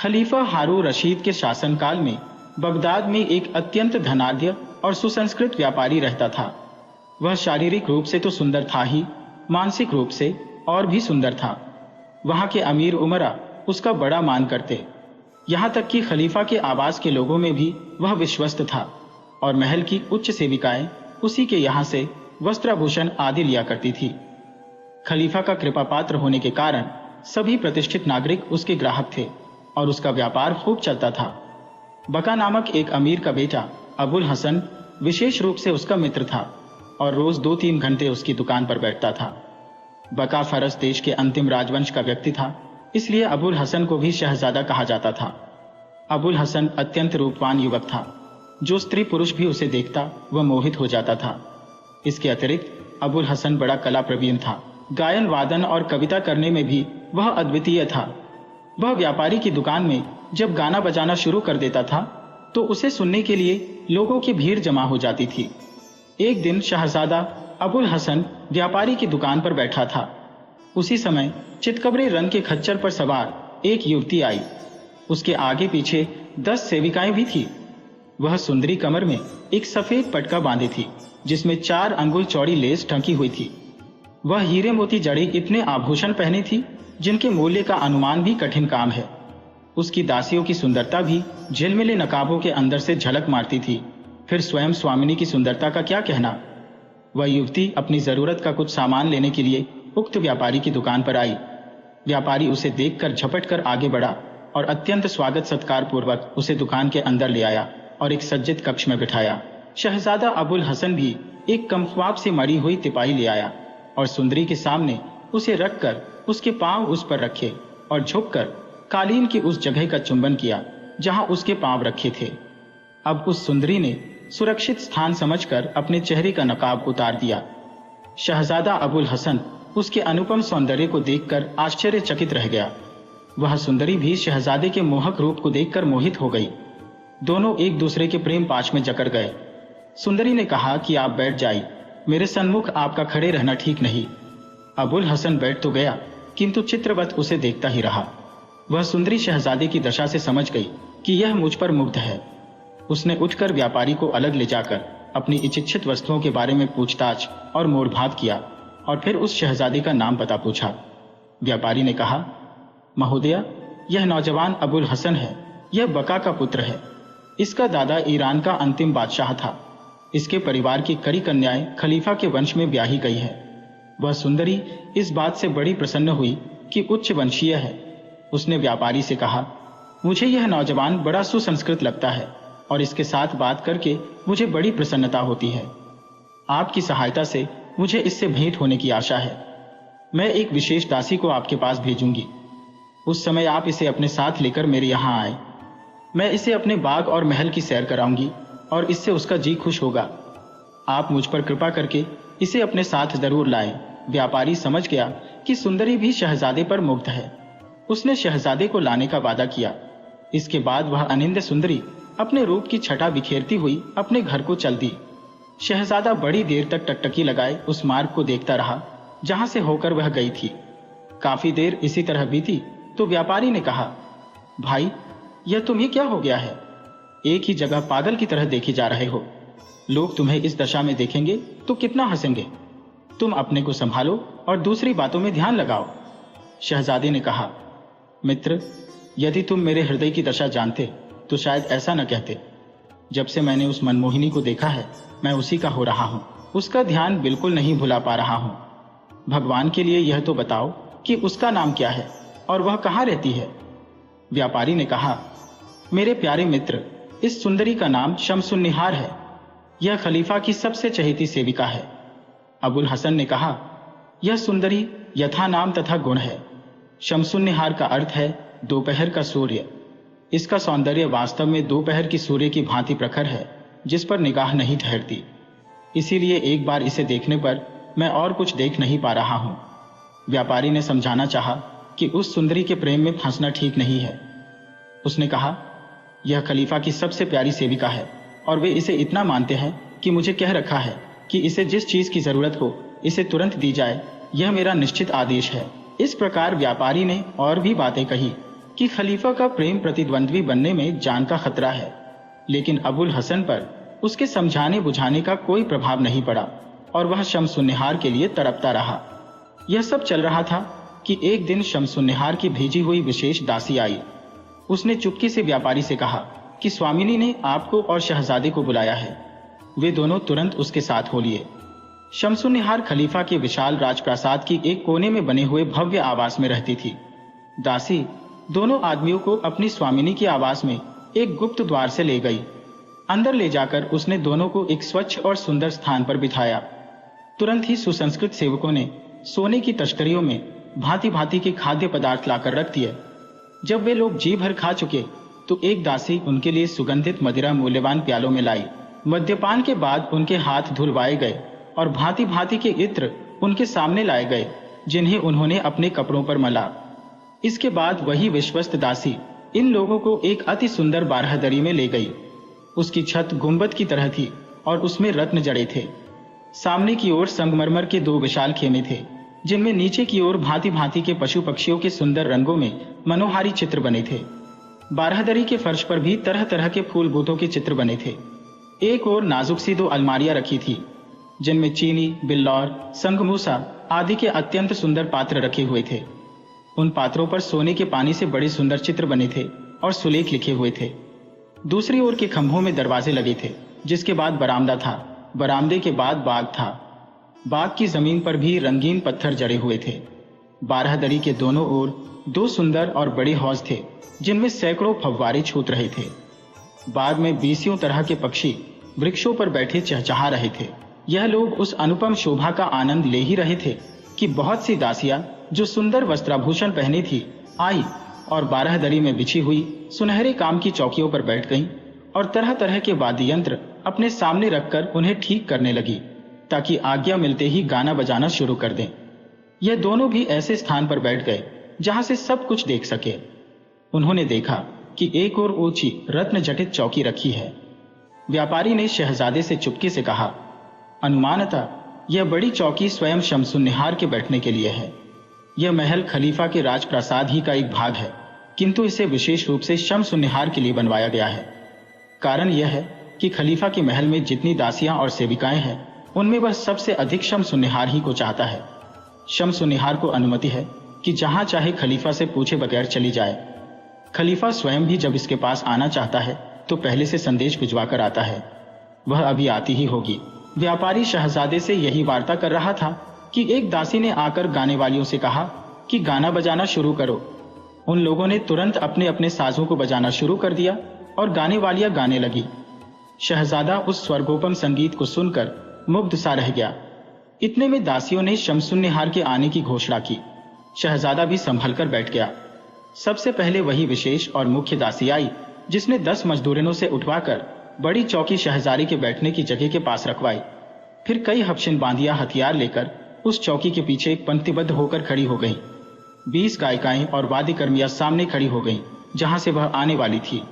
खलीफा हारून रशीद के शासनकाल में बगदाद में एक अत्यंत धनाढ्य और सुसंस्कृत व्यापारी रहता था। वह शारीरिक रूप से तो सुंदर था ही, मानसिक रूप से और भी सुंदर था। वहां के अमीर उमरा उसका बड़ा मान करते, यहाँ तक कि खलीफा के आवास के लोगों में भी वह विश्वस्त था और महल की उच्च सेविकाएं उसी के यहाँ से वस्त्राभूषण आदि लिया करती थी। खलीफा का कृपा पात्र होने के कारण सभी प्रतिष्ठित नागरिक उसके ग्राहक थे और उसका व्यापार खूब चलता था। बका नामक एक अमीर का बेटा अबुल हसन विशेष रूप से उसका मित्र था और रोज 2-3 घंटे उसकी दुकान पर बैठता था। बका फरस देश के अंतिम राजवंश का व्यक्ति था, इसलिए अबुल हसन को भी शहजादा कहा जाता था। अबुल हसन अत्यंत रूपवान युवक था, जो स्त्री पुरुष भी उसे देखता वह मोहित हो जाता था। इसके अतिरिक्त अबुल हसन बड़ा कला प्रवीण था। गायन वादन और कविता करने में भी वह अद्वितीय था। वह व्यापारी की दुकान में जब गाना बजाना शुरू कर देता था तो उसे सुनने के लिए लोगों की भीड़ जमा हो जाती थी। एक दिन शहजादा अबुल हसन व्यापारी की दुकान पर बैठा था। उसी समय चितकबरे रंग के खच्चर पर सवार एक युवती आई। उसके आगे पीछे 10 सेविकाएं भी थी। वह सुंदरी कमर में एक सफेद पटका बांधे थी, जिसमें 4 अंगुल चौड़ी लेस ढकी हुई थी। वह हीरे मोती जड़े इतने आभूषण पहने थी जिनके मूल्य का अनुमान भी कठिन काम है। उसकी दासियों की सुंदरता भी झिलमिले नकाबों के अंदर से झलक मारती थी। फिर स्वयं स्वामिनी की सुंदरता का क्या कहना। वह युवती अपनी जरूरत का कुछ सामान लेने के लिए उक्त व्यापारी की दुकान पर आई। व्यापारी उसे देखकर झपट कर आगे बढ़ा और अत्यंत स्वागत सत्कार पूर्वक उसे दुकान के अंदर ले आया और एक सज्जित कक्ष में बिठाया। शहजादा अबुल हसन भी एक कमख्वाब से मड़ी हुई तिपाही ले आया और सुंदरी के सामने उसे रखकर उसके पांव उस पर रखे और झुककर कालीन की उस जगह का चुंबन किया जहां उसके पांव रखे थे। अब उस सुंदरी ने सुरक्षित स्थान समझकर अपने चेहरे का नकाब उतार दिया। शहजादा अबुल हसन उसके अनुपम सौंदर्य को देखकर आश्चर्यचकित रह गया। वह सुंदरी भी शहजादे के मोहक रूप को देखकर मोहित हो गई। दोनों एक दूसरे के प्रेम पाश में जकड़ गए। सुंदरी ने कहा कि आप बैठ जाइए, मेरे सन्मुख आपका खड़े रहना ठीक नहीं। अबुल हसन बैठ तो गया, किंतु चित्रवत उसे देखता ही रहा। वह सुंदरी शहजादे की दशा से समझ गई कि यह मुझ पर मुग्ध है। उसने उठकर व्यापारी को अलग ले जाकर अपनी इच्छित वस्तुओं के बारे में पूछताछ और मोड़भात किया और फिर उस शहजादे का नाम पता पूछा। व्यापारी ने कहा, महोदया, यह नौजवान अबुल हसन है। यह बका का पुत्र है। इसका दादा ईरान का अंतिम बादशाह था। इसके परिवार की कई कन्याएं खलीफा के वंश में ब्याही गई है। वह सुंदरी इस बात से बड़ी प्रसन्न हुई कि उच्च वंशीय है। उसने व्यापारी से कहा, मुझे यह नौजवान बड़ा सुसंस्कृत लगता है और इसके साथ बात करके मुझे बड़ी प्रसन्नता होती है। आपकी सहायता से मुझे इससे भेंट होने की आशा है। मैं एक विशेष दासी को आपके पास भेजूंगी। उस समय आप इसे अपने साथ लेकर मेरे यहाँ आए। मैं इसे अपने बाग और महल की सैर कराऊंगी और इससे उसका जी खुश होगा। आप मुझ पर कृपा करके इसे अपने साथ जरूर लाएं। व्यापारी समझ गया कि सुंदरी भी शहजादे पर मुग्ध है। उसने शहजादे को लाने का वादा किया। इसके बाद वह अनिंद सुंदरी अपने रूप की छटा बिखेरती हुई अपने घर को चल दी। शहजादा बड़ी देर तक टकटकी लगाए उस मार्ग को देखता रहा जहां से होकर वह गई थी। काफी देर इसी तरह बीती तो व्यापारी ने कहा, भाई, यह तुम्हें क्या हो गया है? एक ही जगह पागल की तरह देखे जा रहे हो। लोग तुम्हें इस दशा में देखेंगे तो कितना हंसेंगे। तुम अपने को संभालो और दूसरी बातों में ध्यान लगाओ। शहजादे ने कहा, मित्र, यदि तुम मेरे हृदय की दशा जानते तो शायद ऐसा न कहते। जब से मैंने उस मनमोहिनी को देखा है, मैं उसी का हो रहा हूं। उसका ध्यान बिल्कुल नहीं भुला पा रहा हूं। भगवान के लिए यह तो बताओ कि उसका नाम क्या है और वह कहाँ रहती है? व्यापारी ने कहा, मेरे प्यारे मित्र, इस सुंदरी का नाम शमसुन्निहार है। यह खलीफा की सबसे चहेती सेविका है। अबुल हसन ने कहा, यह सुंदरी यथा नाम तथा गुण है। शमसुन्निहार का अर्थ है दोपहर का सूर्य। इसका सौंदर्य वास्तव में दोपहर की सूर्य की भांति प्रखर है, जिस पर निगाह नहीं ठहरती। इसीलिए एक बार इसे देखने पर मैं और कुछ देख नहीं पा रहा हूं। व्यापारी ने समझाना चाहा कि उस सुंदरी के प्रेम में फंसना ठीक नहीं है। उसने कहा, यह खलीफा की सबसे प्यारी सेविका है और वे इसे इतना मानते हैं कि मुझे कह रखा है कि इसे जिस चीज की जरूरत हो इसे तुरंत दी जाए। यह मेरा निश्चित आदेश है। इस प्रकार व्यापारी ने और भी बातें कही कि खलीफा का प्रेम प्रतिद्वंद्वी बनने में जान का खतरा है, लेकिन अबुल हसन पर उसके समझाने बुझाने का कोई प्रभाव नहीं पड़ा और वह शमसुन्निहार के लिए तड़पता रहा। यह सब चल रहा था कि एक दिन शमसुन्निहार की भेजी हुई विशेष दासी आई। उसने चुपके से व्यापारी से कहा कि स्वामिनी ने आपको और शहजादे को बुलाया है। वे दोनों तुरंत उसके साथ हो लिए। शमसुन्निहार खलीफा के विशाल राजप्रासाद की एक कोने में बने हुए भव्य आवास में रहती थी। दासी दोनों आदमियों को अपनी स्वामिनी के आवास में एक गुप्त द्वार से ले गई। अंदर ले जाकर उसने दोनों को एक स्वच्छ और सुंदर स्थान पर बिठाया। तुरंत ही सुसंस्कृत सेवकों ने सोने की तश्तरियों में भांति भांति के खाद्य पदार्थ लाकर रख दिए। जब वे लोग जी भर खा चुके तो एक दासी उनके लिए सुगंधित मदिरा मूल्यवान प्यालों में लाई। मद्यपान के बाद उनके हाथ धुलवाए गए और भांति भांति के इत्र उनके सामने लाए गए, जिन्हें उन्होंने अपने कपड़ों पर मला। इसके बाद वही विश्वस्त दासी इन लोगों को एक अति सुंदर बारहदरी में ले गई। उसकी छत गुंबद की तरह थी और उसमें रत्न जड़े थे। सामने की ओर संगमरमर के 2 विशाल खेमे थे, जिनमें नीचे की ओर भांति भांति के पशु पक्षियों के सुंदर रंगों में मनोहारी चित्र बने थे। बारहदरी के फर्श पर भी तरह तरह के फूल बूटों के चित्र बने थे। एक ओर नाजुक सी 2 अलमारियां रखी थी, जिनमें चीनी, बिल्लौर, संगमूसा आदि के अत्यंत सुंदर पात्र रखे हुए थे। उन पात्रों पर सोने के पानी से बड़े सुंदर चित्र बने थे और सुलेख लिखे हुए थे। दूसरी ओर के खंभों में दरवाजे लगे थे, जिसके बाद बरामदा था। बरामदे के बाद बाग था। बाग की जमीन पर भी रंगीन पत्थर जड़े हुए थे। बारहदरी के दोनों ओर 2 सुंदर और बड़े हौज थे, जिनमें सैकड़ों फव्वारे छूट रहे थे। बाग में 20 तरह के पक्षी वृक्षों पर बैठे चहचहा रहे थे। यह लोग उस अनुपम शोभा का आनंद ले ही रहे थे कि बहुत सी दासियां जो सुंदर वस्त्राभूषण पहनी थी आई और बारहदरी में बिछी हुई सुनहरे काम की चौकियों पर बैठ गईं और तरह तरह के वाद्य यंत्र अपने सामने रखकर उन्हें ठीक करने लगी, ताकि आज्ञा मिलते ही गाना बजाना शुरू कर दें। यह दोनों भी ऐसे स्थान पर बैठ गए जहां से सब कुछ देख सके। उन्होंने देखा कि एक और ऊंची रत्न जटित चौकी रखी है। व्यापारी ने शहजादे से चुपके से कहा, अनुमानतः यह बड़ी चौकी स्वयं शमसुन्निहार के बैठने के लिए है। यह महल खलीफा के राजप्रासाद ही का एक भाग है, किंतु इसे विशेष रूप से शमसुन्निहार के लिए बनवाया गया है। कारण यह है कि खलीफा के महल में जितनी दासियां और सेविकाएं हैं, उनमें वह सबसे अधिक शमसुन्निहार ही को चाहता है। शमसुन्निहार को अनुमति है कि जहां चाहे खलीफा से पूछे बगैर चली जाए। खलीफा स्वयं भी जब इसके पास आना चाहता है तो पहले से संदेश भिजवा कर आता है। वह अभी आती ही होगी। व्यापारी शहजादे से यही वार्ता कर रहा था कि एक दासी ने आकर गाने वालियों से कहा कि गाना बजाना शुरू करो। उन लोगों ने तुरंत अपने अपने साजों को बजाना शुरू कर दिया और गाने वालियां गाने लगी। शहजादा उस स्वर्गोपम संगीत को सुनकर मुग्ध सा रह गया। इतने में दासियों ने शमसुन्निहार के आने की घोषणा की। शहजादा भी संभल कर बैठ गया। सबसे पहले वही विशेष और मुख्य दासी आई, जिसने 10 मजदूरिनों से उठवाकर बड़ी चौकी शहजादे के बैठने की जगह के पास रखवाई। फिर कई हबशिन बांदियां हथियार लेकर उस चौकी के पीछे पंक्तिबद्ध होकर खड़ी हो गईं। 20 गायिकाएं और वाद्यकर्मियां सामने खड़ी हो गईं, जहां से वह आने वाली थी।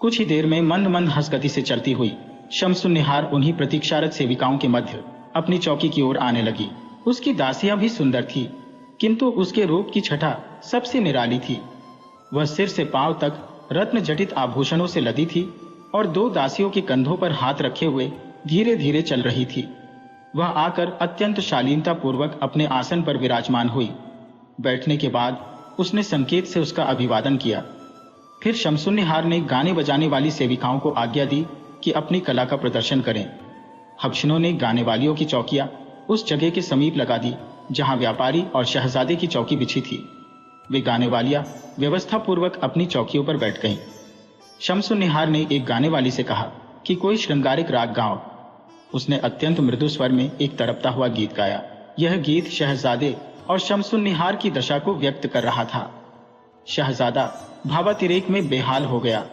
कुछ ही देर में मंद मंद हंसगति से चलती हुई शमसुन्निहार उन्हीं प्रतीक्षारत सेविकाओं के मध्य अपनी चौकी की ओर आने लगी। उसकी दासियां भी सुंदर थी, किंतु उसके रूप की छटा सबसे निराली थी। वह सिर से पांव तक रत्न जटित आभूषणों से लदी थी और 2 दासियों के कंधों पर हाथ रखे हुए धीरे धीरे चल रही थी। वह आकर अत्यंत शालीनता पूर्वक अपने आसन पर विराजमान हुई। बैठने के बाद उसने संकेत से उसका अभिवादन किया। फिर शमसुन्निहार ने गाने बजाने वाली सेविकाओं को आज्ञा दी कि अपनी कला का प्रदर्शन करें। हबशिनों ने गाने वालियों की चौकियां उस जगह के समीप लगा दी जहां व्यापारी और शहजादे की चौकी बिछी थी। वे गाने वालियां व्यवस्था पूर्वक अपनी चौकियों पर बैठ गईं। शमसुन्निहार ने एक गाने वाली से कहा कि कोई श्रृंगारिक राग गाओ। उसने अत्यंत मृदु स्वर में एक तड़पता हुआ गीत गाया। यह गीत शहजादे और शमसुन्निहार की दशा को व्यक्त कर रहा था। शहजादा भावातिरेक में बेहाल हो गया।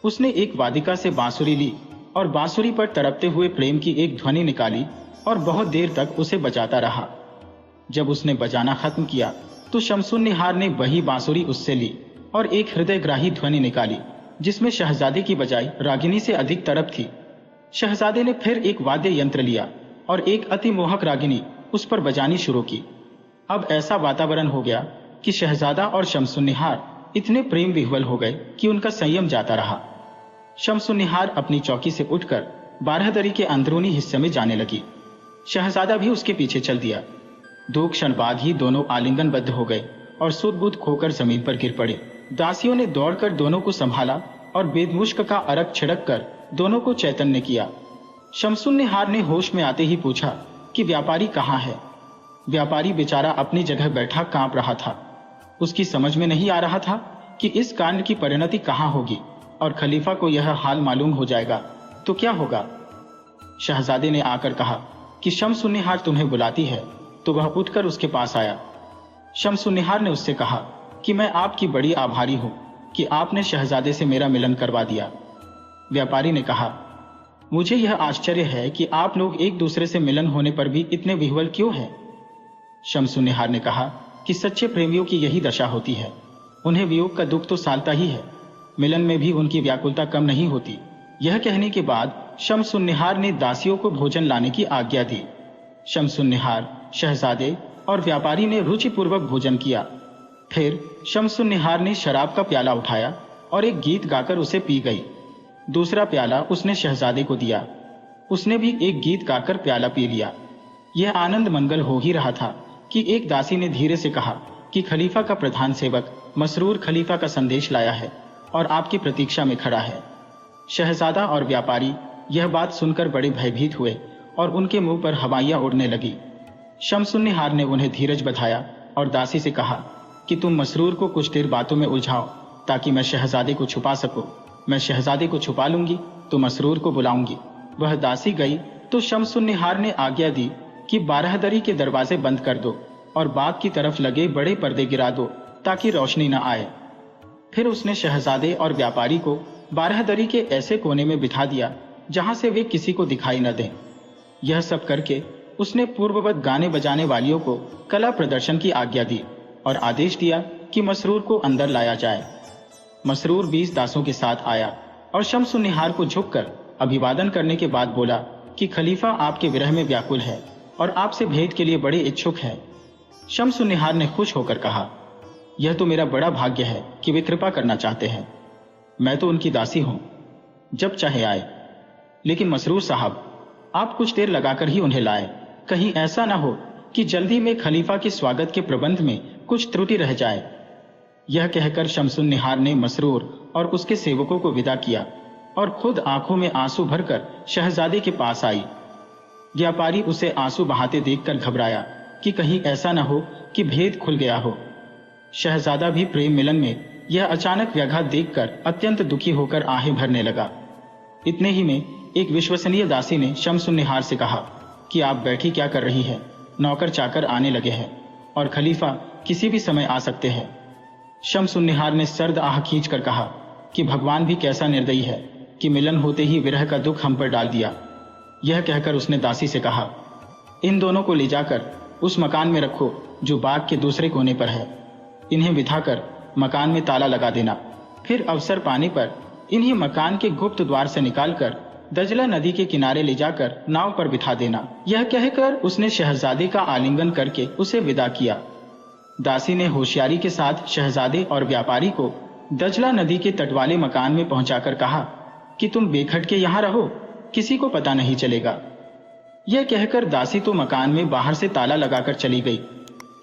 उसने एक वादिका से बांसुरी ली और बांसुरी पर तड़पते हुए प्रेम की एक ध्वनि निकाली और बहुत देर तक उसे बजाता रहा। जब उसने बजाना खत्म किया तो शमसुन्निहार ने वही बांसुरी उससे ली और एक हृदयग्राही ध्वनि निकाली, जिसमें शहजादे की बजाय रागिनी से अधिक तड़प थी। शहजादे ने फिर एक वाद्य यंत्र लिया और एक अति मोहक रागिनी उस पर बजानी शुरू की। अब ऐसा वातावरण हो गया कि शहजादा और शमसुन्निहार इतने प्रेम विह्वल हो गए कि उनका संयम जाता रहा। शमसुन्निहार अपनी चौकी से उठकर बारहदरी के अंदरूनी हिस्से में जाने लगी। शहजादा भी उसके पीछे चल दिया। 2 क्षण बाद ही दोनों आलिंगनबद्ध हो गए और सुध-बुध खोकर जमीन पर गिर पड़े। दासियों ने दौड़कर दोनों को संभाला और बेदमुश्क का अरक छिड़क कर दोनों को चैतन्य किया। शमसुन्निहार ने होश में आते ही पूछा कि व्यापारी कहाँ है। व्यापारी बेचारा अपनी जगह बैठा कांप रहा था। उसकी समझ में नहीं आ रहा था कि इस कांड की परिणति कहाँ होगी और खलीफा को यह हाल मालूम हो जाएगा तो क्या होगा। शहजादे ने आकर कहा कि शमसुन्निहार तुम्हें बुलाती है, तो वह उठकर उसके पास आया। शमसुन्निहार ने उससे कहा कि मैं आपकी बड़ी आभारी हूं कि आपने शहजादे से मेरा मिलन करवा दिया। व्यापारी ने कहा, मुझे यह आश्चर्य है कि आप लोग एक दूसरे से मिलन होने पर भी इतने विह्वल क्यों हैं। शमसुन्निहार ने कहा कि सच्चे प्रेमियों की यही दशा होती है। उन्हें वियोग का दुख तो सालता ही है, मिलन में भी उनकी व्याकुलता कम नहीं होती। यह कहने के बाद शमसुन्निहार ने दासियों को भोजन लाने की आज्ञा दी। शमसुन्निहार, शहजादे और व्यापारी ने रुचिपूर्वक भोजन किया। फिर शमसुन्निहार ने शराब का प्याला उठाया और एक गीत गाकर उसे पी गई। दूसरा प्याला उसने शहजादे को दिया। उसने भी एक गीत गाकर प्याला पी लिया। यह आनंद मंगल हो ही रहा था कि एक दासी ने धीरे से कहा कि खलीफा का प्रधान सेवक मसरूर खलीफा का संदेश लाया है और आपकी प्रतीक्षा में खड़ा है। शहजादा और व्यापारी यह बात सुनकर बड़े भयभीत हुए और उनके मुंह पर हवाइयां उड़ने लगी। शमसुन्निहार ने उन्हें धीरज बधाया और दासी से कहा कि तुम मसरूर को कुछ देर बातों में उलझाओ ताकि मैं शहजादे को छुपा सकूं। मैं शहजादे को छुपा लूंगी तो मसरूर को बुलाऊंगी। वह दासी गई तो शमसुन्निहार ने आज्ञा दी कि बारहदरी के दरवाजे बंद कर दो और बाग की तरफ लगे बड़े पर्दे गिरा दो ताकि रोशनी न आए। फिर उसने शहजादे और व्यापारी को बारहदरी के ऐसे कोने में बिठा दिया जहां से वे किसी को दिखाई न दें। यह सब करके उसने पूर्ववत गाने बजाने वालियों को कला प्रदर्शन की आज्ञा दी और आदेश दिया कि मसरूर को अंदर लाया जाए। मसरूर 20 दासों के साथ आया और शमसुन्निहार को झुककर अभिवादन करने के बाद बोला कि खलीफा आपके विरह में व्याकुल है और आपसे भेंट के लिए बड़े इच्छुक है। शमसुन्निहार ने खुश होकर कहा, यह तो मेरा बड़ा भाग्य है कि वे कृपा करना चाहते हैं। मैं तो उनकी दासी हूं, जब चाहे आए। लेकिन मसरूर साहब, आप कुछ देर लगाकर ही उन्हें लाए। कहीं ऐसा ना हो कि जल्दी में खलीफा के स्वागत के प्रबंध में कुछ त्रुटि रह जाए। यह कहकर शमसुन्निहार ने मसरूर और उसके सेवकों को विदा किया और खुद आंखों में आंसू भरकर शहजादे के पास आई। व्यापारी उसे आंसू बहाते देखकर घबराया कि कहीं ऐसा न हो कि भेद खुल गया हो। शहजादा भी प्रेम मिलन में यह अचानक व्याघात देखकर अत्यंत दुखी होकर आहें भरने लगा। इतने ही में एक विश्वसनीय दासी ने शमसुन्निहार से कहा कि आप बैठी क्या कर रही है, नौकर चाकर आने लगे हैं और खलीफा किसी भी समय आ सकते हैं। शमसुन्निहार ने सर्द आह खींचकर कहा कि भगवान भी कैसा निर्दयी है कि मिलन होते ही विरह का दुख हम पर डाल दिया। यह कहकर उसने दासी से कहा, इन दोनों को ले जाकर उस मकान में रखो जो बाग के दूसरे कोने पर है। इन्हें बिठाकर मकान में ताला लगा देना। फिर अवसर पाने पर इन्हें मकान के गुप्त द्वार से निकालकर दजला नदी के किनारे ले जाकर नाव पर बिठा देना। यह कहकर उसने शहजादे का आलिंगन करके उसे विदा किया। दासी ने होशियारी के साथ शहजादे और व्यापारी को दजला नदी के तट वाले मकान में पहुंचाकर कहा कि तुम बेखटके यहाँ रहो, किसी को पता नहीं चलेगा। यह कहकर दासी तो मकान में बाहर से ताला लगाकर चली गई,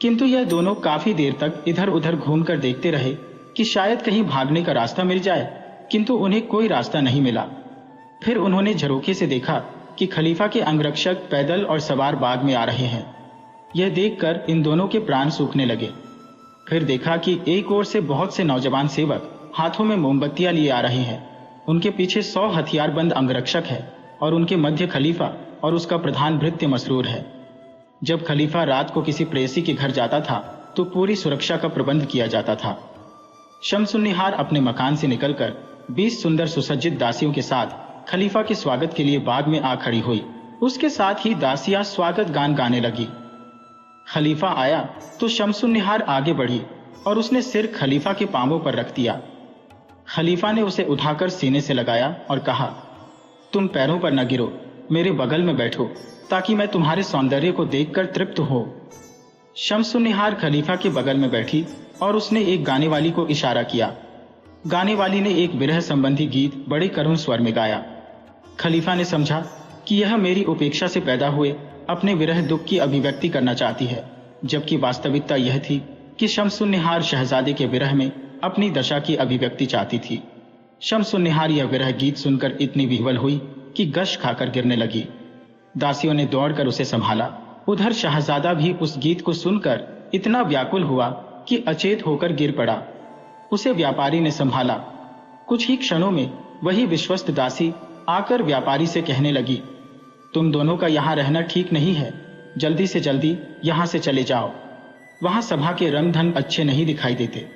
किंतु यह दोनों काफी देर तक इधर उधर घूमकर देखते रहे कि शायद कहीं भागने का रास्ता मिल जाए, किंतु उन्हें कोई रास्ता नहीं मिला। फिर उन्होंने झरोखे से देखा कि खलीफा के अंगरक्षक पैदल और सवार बाग में आ रहे हैं। यह देखकर इन दोनों के प्राण सूखने लगे। फिर देखा कि एक ओर से बहुत से नौजवान सेवक हाथों में मोमबत्तियां लिए आ रहे हैं। उनके पीछे 100 हथियारबंद अंगरक्षक है और उनके मध्य खलीफा और उसका प्रधान भृत्य मसरूर है। जब खलीफा रात को किसी प्रेसी के घर जाता था तो पूरी सुरक्षा का प्रबंध किया जाता था। शमसुन्निहार अपने मकान से निकलकर 20 सुंदर सुसज्जित दासियों के साथ खलीफा के स्वागत के लिए बाग में आ खड़ी हुई। उसके साथ ही दासियां स्वागत गान गाने लगी। खलीफा आया तो शमसुन्निहार आगे बढ़ी और उसने सिर खलीफा के पांवों पर रख दिया। खलीफा ने उसे उठाकर सीने से लगाया और कहा, तुम पैरों पर न गिरो, मेरे बगल में बैठो ताकि मैं तुम्हारे सौंदर्य को देखकर तृप्त हो। शमसुन्निहार खलीफा के बगल में बैठी और उसने एक गाने वाली को इशारा किया। गाने वाली ने एक विरह संबंधी गीत बड़े करुण स्वर में गाया। खलीफा ने समझा कि यह मेरी उपेक्षा से पैदा हुए अपने विरह दुख की अभिव्यक्ति करना चाहती है, जबकि वास्तविकता यह थी कि शम्सुन्निहार शहजादे के विरह में अपनी दशा की अभिव्यक्ति चाहती थी। शम्सुन्निहार यह विरह गीत सुनकर इतनी विह्वल हुई कि गश खाकर गिरने लगी। दासियों ने दौड़कर उसे संभाला। उधर शहजादा भी उस गीत को सुनकर इतना व्याकुल हुआ कि अचेत होकर गिर पड़ा। उसे व्यापारी ने संभाला। कुछ ही क्षणों में वही विश्वस्त दासी आकर व्यापारी से कहने लगी, तुम दोनों का यहाँ रहना ठीक नहीं है, जल्दी से जल्दी यहाँ से चले जाओ। वहां सभा के रंग ढंग अच्छे नहीं दिखाई देते।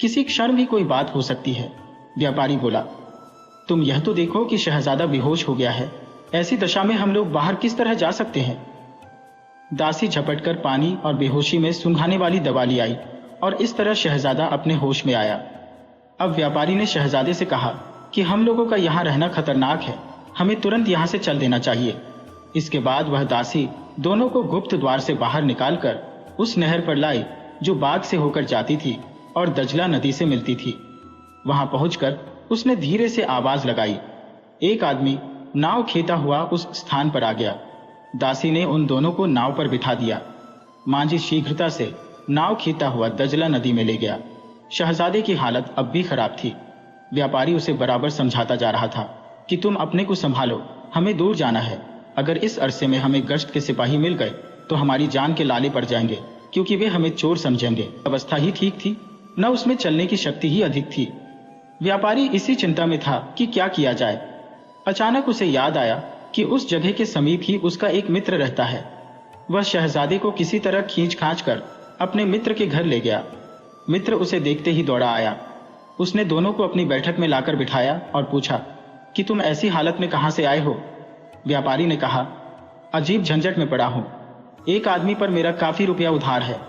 किसी क्षण भी कोई बात हो सकती है। व्यापारी बोला, तुम यह तो देखो कि शहजादा बेहोश हो गया है। ऐसी दशा में हम लोग बाहर किस तरह जा सकते हैं। दासी झपटकर पानी और बेहोशी में सुंघाने वाली दवा ले आई और इस तरह शहजादा अपने होश में आया। अब व्यापारी ने शहजादे से कहा कि हम लोगों का यहाँ रहना खतरनाक है, हमें तुरंत यहाँ से चल देना चाहिए। इसके बाद वह दासी दोनों को गुप्त द्वार से बाहर निकालकर उस नहर पर लाई जो बाग से होकर जाती थी और दजला नदी से मिलती थी। वहां पहुंचकर उसने धीरे से आवाज लगाई। एक आदमी नाव खेता हुआ उस स्थान पर आ गया। दासी ने उन दोनों को नाव पर बिठा दिया। मांझी शीघ्रता से नाव खींचता हुआ दजला नदी में ले गया। शहजादे की हालत अब भी खराब थी। व्यापारी उसे बराबर समझाता जा रहा था कि तुम अपने को संभालो, हमें दूर जाना है। अगर इस अरसे में हमें गश्त के सिपाही मिल गए तो हमारी जान के लाले पड़ जाएंगे, क्योंकि वे हमें चोर समझेंगे। अवस्था ही ठीक थी, न उसमें चलने की शक्ति ही अधिक थी। व्यापारी इसी चिंता में था कि क्या किया जाए। अचानक उसे याद आया कि उस जगह के समीप ही उसका एक मित्र रहता है। वह शहजादे को किसी तरह खींच खांच कर अपने मित्र के घर ले गया। मित्र उसे देखते ही दौड़ा आया। उसने दोनों को अपनी बैठक में लाकर बिठाया और पूछा कि तुम ऐसी हालत में कहां से आए हो। व्यापारी ने कहा, अजीब झंझट में पड़ा हूं। एक आदमी पर मेरा काफी रुपया उधार है।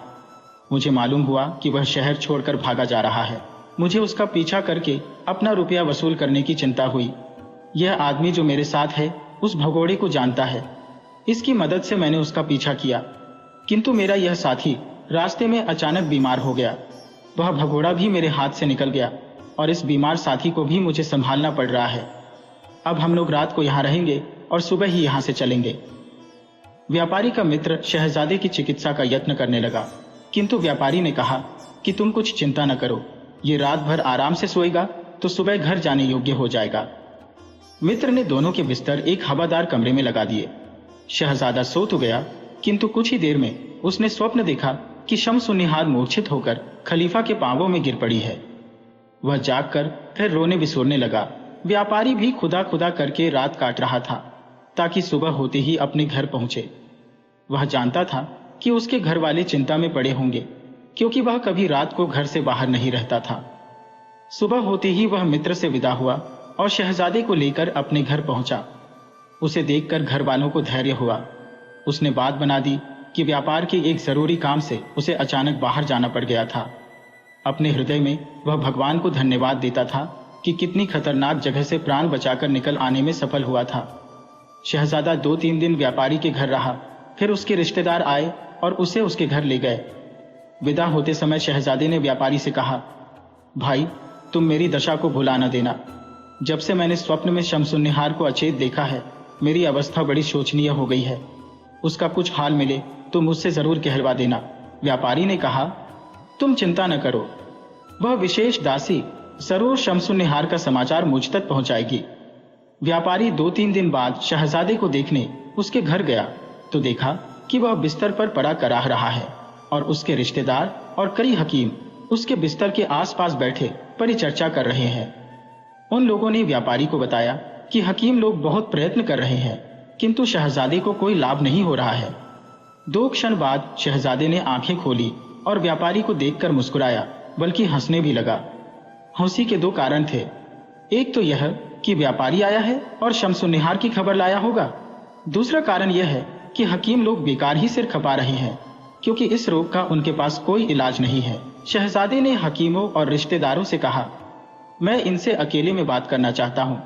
मुझे मालूम हुआ कि वह शहर छोड़कर भागा जा रहा है। मुझे उसका पीछा करके अपना रुपया वसूल करने की चिंता हुई। यह आदमी जो मेरे साथ है उस भगोड़े को जानता है। इसकी मदद से मैंने उसका पीछा किया, किंतु मेरा यह साथी रास्ते में अचानक बीमार हो गया। वह भगोड़ा भी मेरे हाथ से निकल गया और इस बीमार साथी को भी मुझे संभालना पड़ रहा है। अब हम लोग रात को यहाँ रहेंगे और सुबह ही यहाँ से चलेंगे। व्यापारी का मित्र शहजादे की चिकित्सा का यत्न करने लगा, किंतु व्यापारी ने कहा कि तुम कुछ चिंता न करो, ये रात भर आराम से सोएगा तो सुबह घर जाने योग्य हो जाएगा। मित्र ने दोनों के बिस्तर एक हवादार कमरे में लगा दिए। शहजादा सो तो गया, किंतु कुछ ही देर में उसने स्वप्न देखा कि शम्सुन्निहार मूर्छित होकर खलीफा के पांवों में गिर पड़ी है। वह जागकर फिर रोने बिसोरने लगा। व्यापारी भी खुदा खुदा करके रात काट रहा था ताकि सुबह होते ही अपने घर पहुंचे। वह जानता था कि उसके घर वाले चिंता में पड़े होंगे, क्योंकि वह कभी रात को घर से बाहर नहीं रहता था। सुबह होते ही वह मित्र से विदा हुआ और शहजादे को लेकर अपने घर पहुंचा। उसे देखकर घर वालों को धैर्य हुआ। उसने बात बना दी कि व्यापार के एक जरूरी काम से उसे अचानक बाहर जाना पड़ गया था। अपने हृदय में वह भगवान को धन्यवाद देता था कि कितनी खतरनाक जगह से प्राण बचाकर निकल आने में सफल हुआ था। शहजादा 2-3 दिन व्यापारी के घर रहा। फिर उसके रिश्तेदार आए और उसे उसके घर ले गए। विदा होते समय शहजादे ने व्यापारी से कहा, भाई, तुम मेरी दशा को भुला न देना। जब से मैंने स्वप्न में शम्सुन्निहार को अचेत देखा है, मेरी अवस्था बड़ी शोचनीय हो गई है। उसका कुछ हाल मिले तो मुझसे जरूर कहलवा देना। व्यापारी ने कहा, तुम चिंता न करो, वह विशेष दासी जरूर शम्सुन्निहार का समाचार मुझ तक पहुंचाएगी। व्यापारी 2-3 दिन बाद शहजादे को देखने उसके घर गया तो देखा कि वह बिस्तर पर पड़ा कराह रहा है और उसके रिश्तेदार और कई हकीम उसके बिस्तर के आसपास बैठे परिचर्चा कर रहे हैं। उन लोगों ने व्यापारी को बताया कि हकीम लोग बहुत प्रयत्न कर रहे हैं, किंतु शहजादे को कोई लाभ नहीं हो रहा है। 2 क्षण बाद शहजादे ने आंखें खोली और व्यापारी को देखकर मुस्कुराया, बल्कि हंसने भी लगा। हंसी के 2 कारण थे। एक तो यह कि व्यापारी आया है और शम्सुन्निहार की खबर लाया होगा। दूसरा कारण यह है कि हकीम लोग बेकार ही सिर खपा रहे हैं, क्योंकि इस रोग का उनके पास कोई इलाज नहीं है। शहजादे ने हकीमों और रिश्तेदारों से कहा, मैं इनसे अकेले में बात करना चाहता हूं।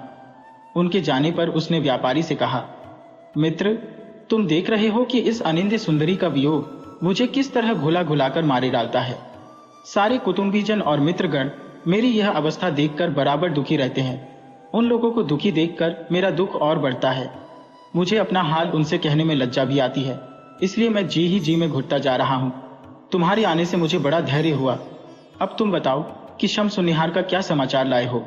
उनके जाने पर उसने व्यापारी से कहा, मित्र, तुम देख रहे हो कि इस अनिंद्य सुंदरी का वियोग मुझे किस तरह घुला घुलाकर मारे डालता है। सारे कुटुंबीजन और मित्रगण मेरी यह अवस्था देखकर बराबर दुखी रहते हैं। उन लोगों को दुखी देखकर मेरा दुख और बढ़ता है। मुझे अपना हाल उनसे कहने में लज्जा भी आती है, इसलिए मैं जी में घुटता जा रहा हूँ। तुम्हारे आने से मुझे बड़ा धैर्य हुआ। अब तुम बताओ कि शम्स निहार का क्या समाचार लाए हो?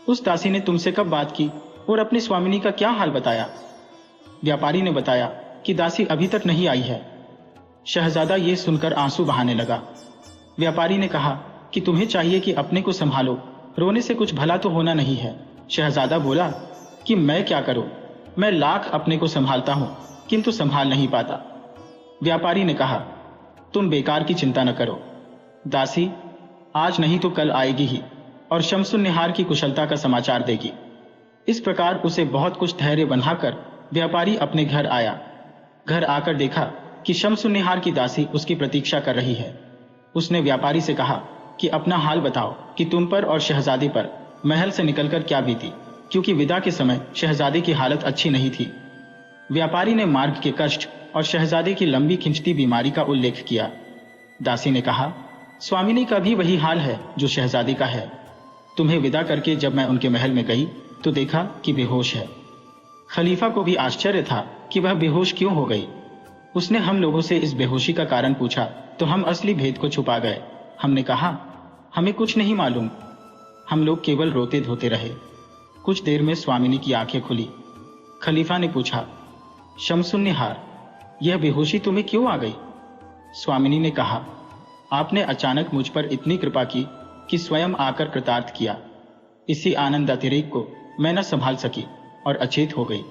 उस दासी ने तुमसे कब बात की और अपनी स्वामिनी का क्या हाल बताया? व्यापारी ने बताया कि दासी अभी तक नहीं आई है। शहजादा ये सुनकर आंसू बहाने लगा। व्यापारी ने कहा कि तुम्हें चाहिए कि अपने को संभालो, रोने से कुछ भला तो होना नहीं है। शहजादा बोला कि मैं क्या करूं, मैं लाख अपने को संभालता हूं किंतु संभाल नहीं पाता। व्यापारी ने कहा तुम बेकार की चिंता न करो, दासी आज नहीं तो कल आएगी ही और शम्सुन निहार की कुशलता का समाचार देगी। इस प्रकार उसे बहुत कुछ धैर्य बंधाकर व्यापारी अपने घर आया। घर आकर देखा कि शम्सुन निहार की दासी उसकी प्रतीक्षा कर रही है। उसने व्यापारी से कहा कि अपना हाल बताओ कि तुम पर और शहजादे पर महल से निकलकर क्या बीती, क्योंकि विदा के समय शहजादे की हालत अच्छी नहीं थी। व्यापारी ने मार्ग के कष्ट और शहजादे की लंबी खिंचती बीमारी का उल्लेख किया। दासी ने कहा स्वामिनी का भी वही हाल है जो शहजादे का है। तुम्हें विदा करके जब मैं उनके महल में गई तो देखा कि बेहोश है। खलीफा को भी आश्चर्य था कि वह बेहोश क्यों हो गई। उसने हम लोगों से इस बेहोशी का कारण पूछा तो हम असली भेद को छुपा गए। हमने कहा हमें कुछ नहीं मालूम। हम लोग केवल रोते धोते रहे। कुछ देर में स्वामिनी की आंखें खुली। खलीफा ने पूछा शम्सुन निहार, यह बेहोशी तुम्हें क्यों आ गई? स्वामिनी ने कहा आपने अचानक मुझ पर इतनी कृपा की कि स्वयं आकर कृतार्थ किया। इसी आनंद अतिरेक को मैं न संभाल सकी और अचेत हो गई।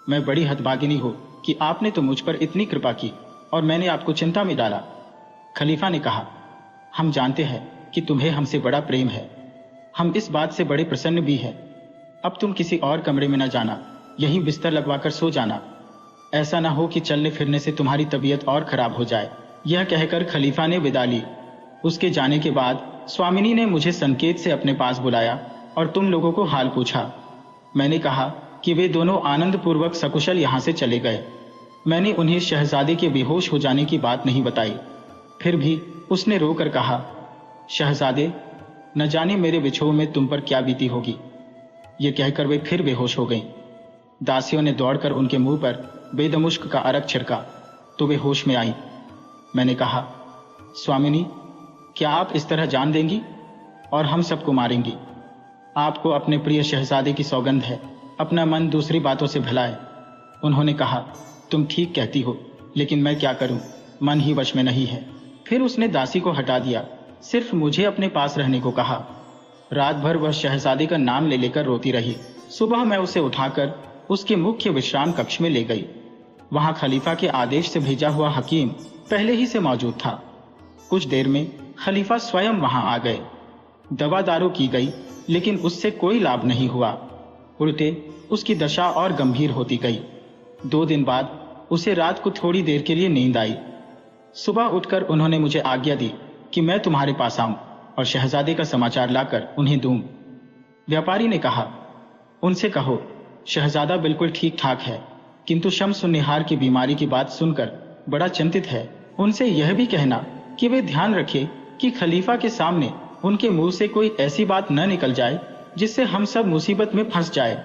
मैं बड़ी हतभागिनी हूं कि आपने तो मुझ पर इतनी कृपा की और मैंने आपको चिंता में डाला। खलीफा ने कहा हम जानते हैं कि तुम्हें हमसे बड़ा प्रेम है। हम इस बात से बड़े प्रसन्न भी हैं। अब तुम किसी और कमरे में न जाना, यहीं बिस्तर लगवाकर सो जाना। ऐसा न हो कि चलने फिरने से तुम्हारी तबीयत और खराब हो जाए। यह कहकर खलीफा ने विदा ली। उसके जाने के बाद स्वामिनी ने मुझे संकेत से अपने पास बुलाया और तुम लोगों को हाल पूछा। मैंने कहा कि वे दोनों आनंद पूर्वक सकुशल यहां से चले गए। मैंने उन्हें शहजादे के बेहोश हो जाने की बात नहीं बताई। फिर भी उसने रोकर कहा शहजादे, न जाने मेरे विछोह में तुम पर क्या बीती होगी। ये कहकर वे फिर बेहोश हो गईं। दासियों ने दौड़कर उनके मुंह पर बेदमुश्क का अरक छिड़का तो वे होश में आई। मैंने कहा स्वामिनी, क्या आप इस तरह जान देंगी और हम सबको मारेंगी? आपको अपने प्रिय शहजादे की सौगंध है, अपना मन दूसरी बातों से भलाए। उन्होंने कहा तुम ठीक कहती हो, लेकिन मैं क्या करूं, मन ही वश में नहीं है। फिर उसने दासी को हटा दिया, सिर्फ मुझे अपने पास रहने को कहा। रात भर वह शहजादे का नाम ले लेकर रोती रही। सुबह मैं उसे उठाकर उसके मुख्य विश्राम कक्ष में ले गई। वहां खलीफा के आदेश से भेजा हुआ हकीम पहले ही से मौजूद था। कुछ देर में खलीफा स्वयं वहां आ गए। दवा दारू की गई, लेकिन उससे कोई लाभ नहीं हुआ। उल्टे उसकी दशा और गंभीर होती गई। 2 दिन बाद उसे रात को थोड़ी देर के लिए नींद आई। सुबह उठकर उन्होंने मुझे आज्ञा दी कि मैं तुम्हारे पास आऊं और शहजादे का समाचार लाकर उन्हें दूं। व्यापारी ने कहा उनसे कहो शहजादा बिल्कुल ठीक ठाक है, किंतु शम्स निहार की बीमारी की बात सुनकर बड़ा चिंतित है। उनसे यह भी कहना कि वे ध्यान रखे कि खलीफा के सामने उनके मुंह से कोई ऐसी बात न निकल जाए जिससे हम सब मुसीबत में फंस जाए।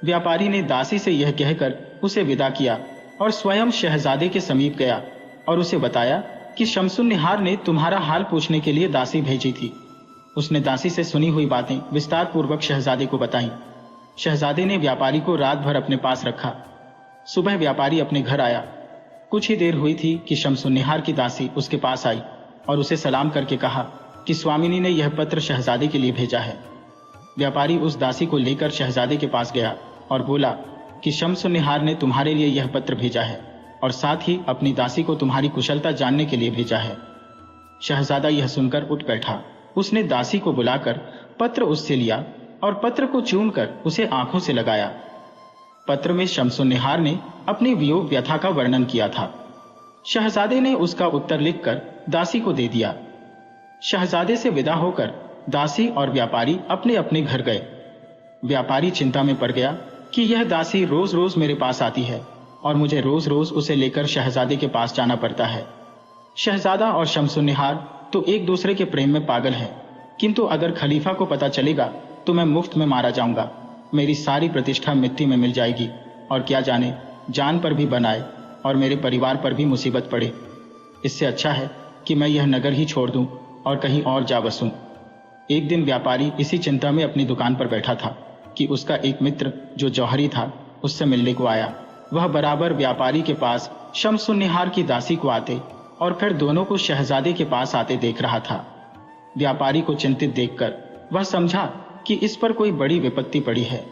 व्यापारी ने दासी से यह कहकर उसे विदा किया और स्वयं शहजादे के समीप गया और उसे बताया कि शम्सुन निहार ने तुम्हारा हाल पूछने के लिए दासी भेजी थी। उसने दासी से सुनी हुई बातें विस्तार पूर्वक शहजादे को बताईं। शहजादे ने व्यापारी को रात भर अपने पास रखा। सुबह व्यापारी अपने घर आया। कुछ ही देर हुई थी कि शम्सुन निहार की दासी उसके पास आई और उसे सलाम करके कहा कि स्वामिनी ने यह पत्र शहजादे के लिए भेजा है। व्यापारी उस दासी को लेकर शहजादे के पास गया और बोला कि शम्सुन निहार ने तुम्हारे लिए यह पत्र भेजा है और साथ ही अपनी दासी को तुम्हारी कुशलता जानने के लिए भेजा है। शहजादा यह सुनकर उठ बैठा। उसने दासी को बुलाकर पत्र उससे लिया और पत्र को चूमकर उसे आंखों से लगाया। पत्र में शम्सुन निहार ने अपनी वियोग व्यथा का वर्णन किया था। शहजादे ने उसका उत्तर लिखकर दासी को दे दिया। शहजादे से विदा होकर दासी और व्यापारी अपने अपने घर गए। व्यापारी चिंता में पड़ गया कि यह दासी रोज रोज मेरे पास आती है और मुझे रोज रोज उसे लेकर शहजादे के पास जाना पड़ता है। शहजादा और शम्सुन निहार तो एक दूसरे के प्रेम में पागल हैं, किंतु अगर खलीफा को पता चलेगा तो मैं मुफ्त में मारा जाऊंगा, मेरी सारी प्रतिष्ठा मिट्टी में मिल जाएगी और क्या जाने जान पर भी बनाए और मेरे परिवार पर भी मुसीबत पड़े। इससे अच्छा है कि मैं यह नगर ही छोड़ दूं और कहीं और जा बसूं। एक दिन व्यापारी इसी चिंता में अपनी दुकान पर बैठा था कि उसका एक मित्र जो जौहरी था उससे मिलने को आया। वह बराबर व्यापारी के पास शमसुन्निहार की दासी को आते और फिर दोनों को शहजादे के पास आते देख रहा था। व्यापारी को चिंतित देखकर वह समझा कि इस पर कोई बड़ी विपत्ति पड़ी है।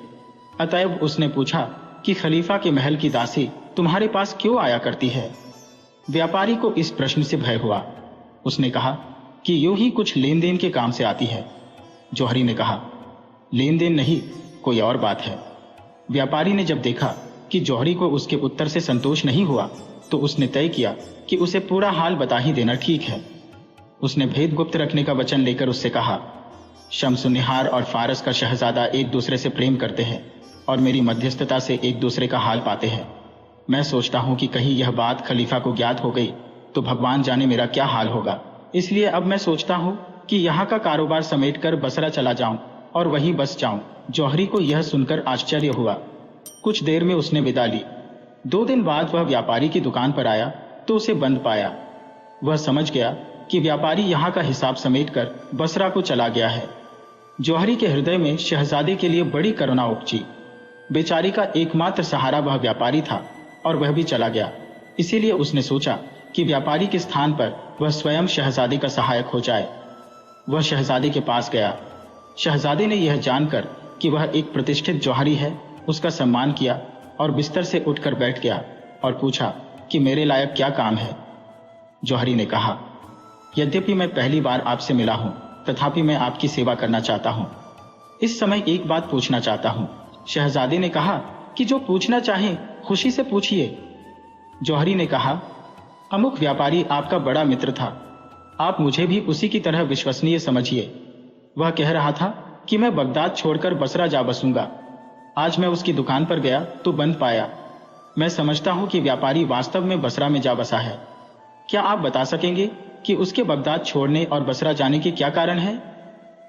अतएव उसने पूछा कि खलीफा के महल की दासी तुम्हारे पास क्यों आया करती है? व्यापारी को इस प्रश्न से भय हुआ। उसने कहा कि यूं ही कुछ लेन देन के काम से आती है। जौहरी ने कहा, लेन देन नहीं, कोई और बात है। व्यापारी ने जब देखा कि जौहरी को उसके उत्तर से संतोष नहीं हुआ तो उसने तय किया कि उसे पूरा हाल बता ही देना ठीक है। उसने भेद गुप्त रखने का वचन लेकर उससे कहा, शमसुन्निहार और फारस का शहजादा एक दूसरे से प्रेम करते हैं और मेरी मध्यस्थता से एक दूसरे का हाल पाते हैं। मैं सोचता हूं कि कहीं यह बात खलीफा को ज्ञात हो गई तो भगवान जाने मेरा क्या हाल होगा। इसलिए अब मैं सोचता हूं कि यहाँ का कारोबार समेटकर बसरा चला जाऊं और वहीं बस जाऊं। जौहरी को यह सुनकर आश्चर्य हुआ। कुछ देर में उसने विदा ली। 2 दिन बाद वह व्यापारी की दुकान पर आया तो उसे बंद पाया। वह समझ गया कि व्यापारी यहाँ का हिसाब समेटकर बसरा को चला गया है। जौहरी के हृदय में शहजादे के लिए बड़ी करुणा उपजी। बेचारी का एकमात्र सहारा वह व्यापारी था और वह भी चला गया। इसीलिए उसने सोचा कि व्यापारी के स्थान पर वह स्वयं शहजादे का सहायक हो जाए। वह शहजादे के पास गया। शहजादे ने यह जानकर कि वह एक प्रतिष्ठित जौहरी है उसका सम्मान किया और बिस्तर से उठकर बैठ गया और पूछा कि मेरे लायक क्या काम है। जौहरी ने कहा, यद्यपि मैं पहली बार आपसे मिला हूं तथापि मैं आपकी सेवा करना चाहता हूं। इस समय एक बात पूछना चाहता हूं। शहजादे ने कहा कि जो पूछना चाहें खुशी से पूछिए। जौहरी ने कहा, अमुक व्यापारी आपका बड़ा मित्र था, आप मुझे भी उसी की तरह विश्वसनीय समझिए। वह कह रहा था कि मैं बगदाद छोड़कर बसरा जा बसूंगा। आज मैं उसकी दुकान पर गया तो बंद पाया। मैं समझता हूं कि व्यापारी वास्तव में बसरा में जा बसा है। क्या आप बता सकेंगे कि उसके बगदाद छोड़ने और बसरा जाने के क्या कारण है?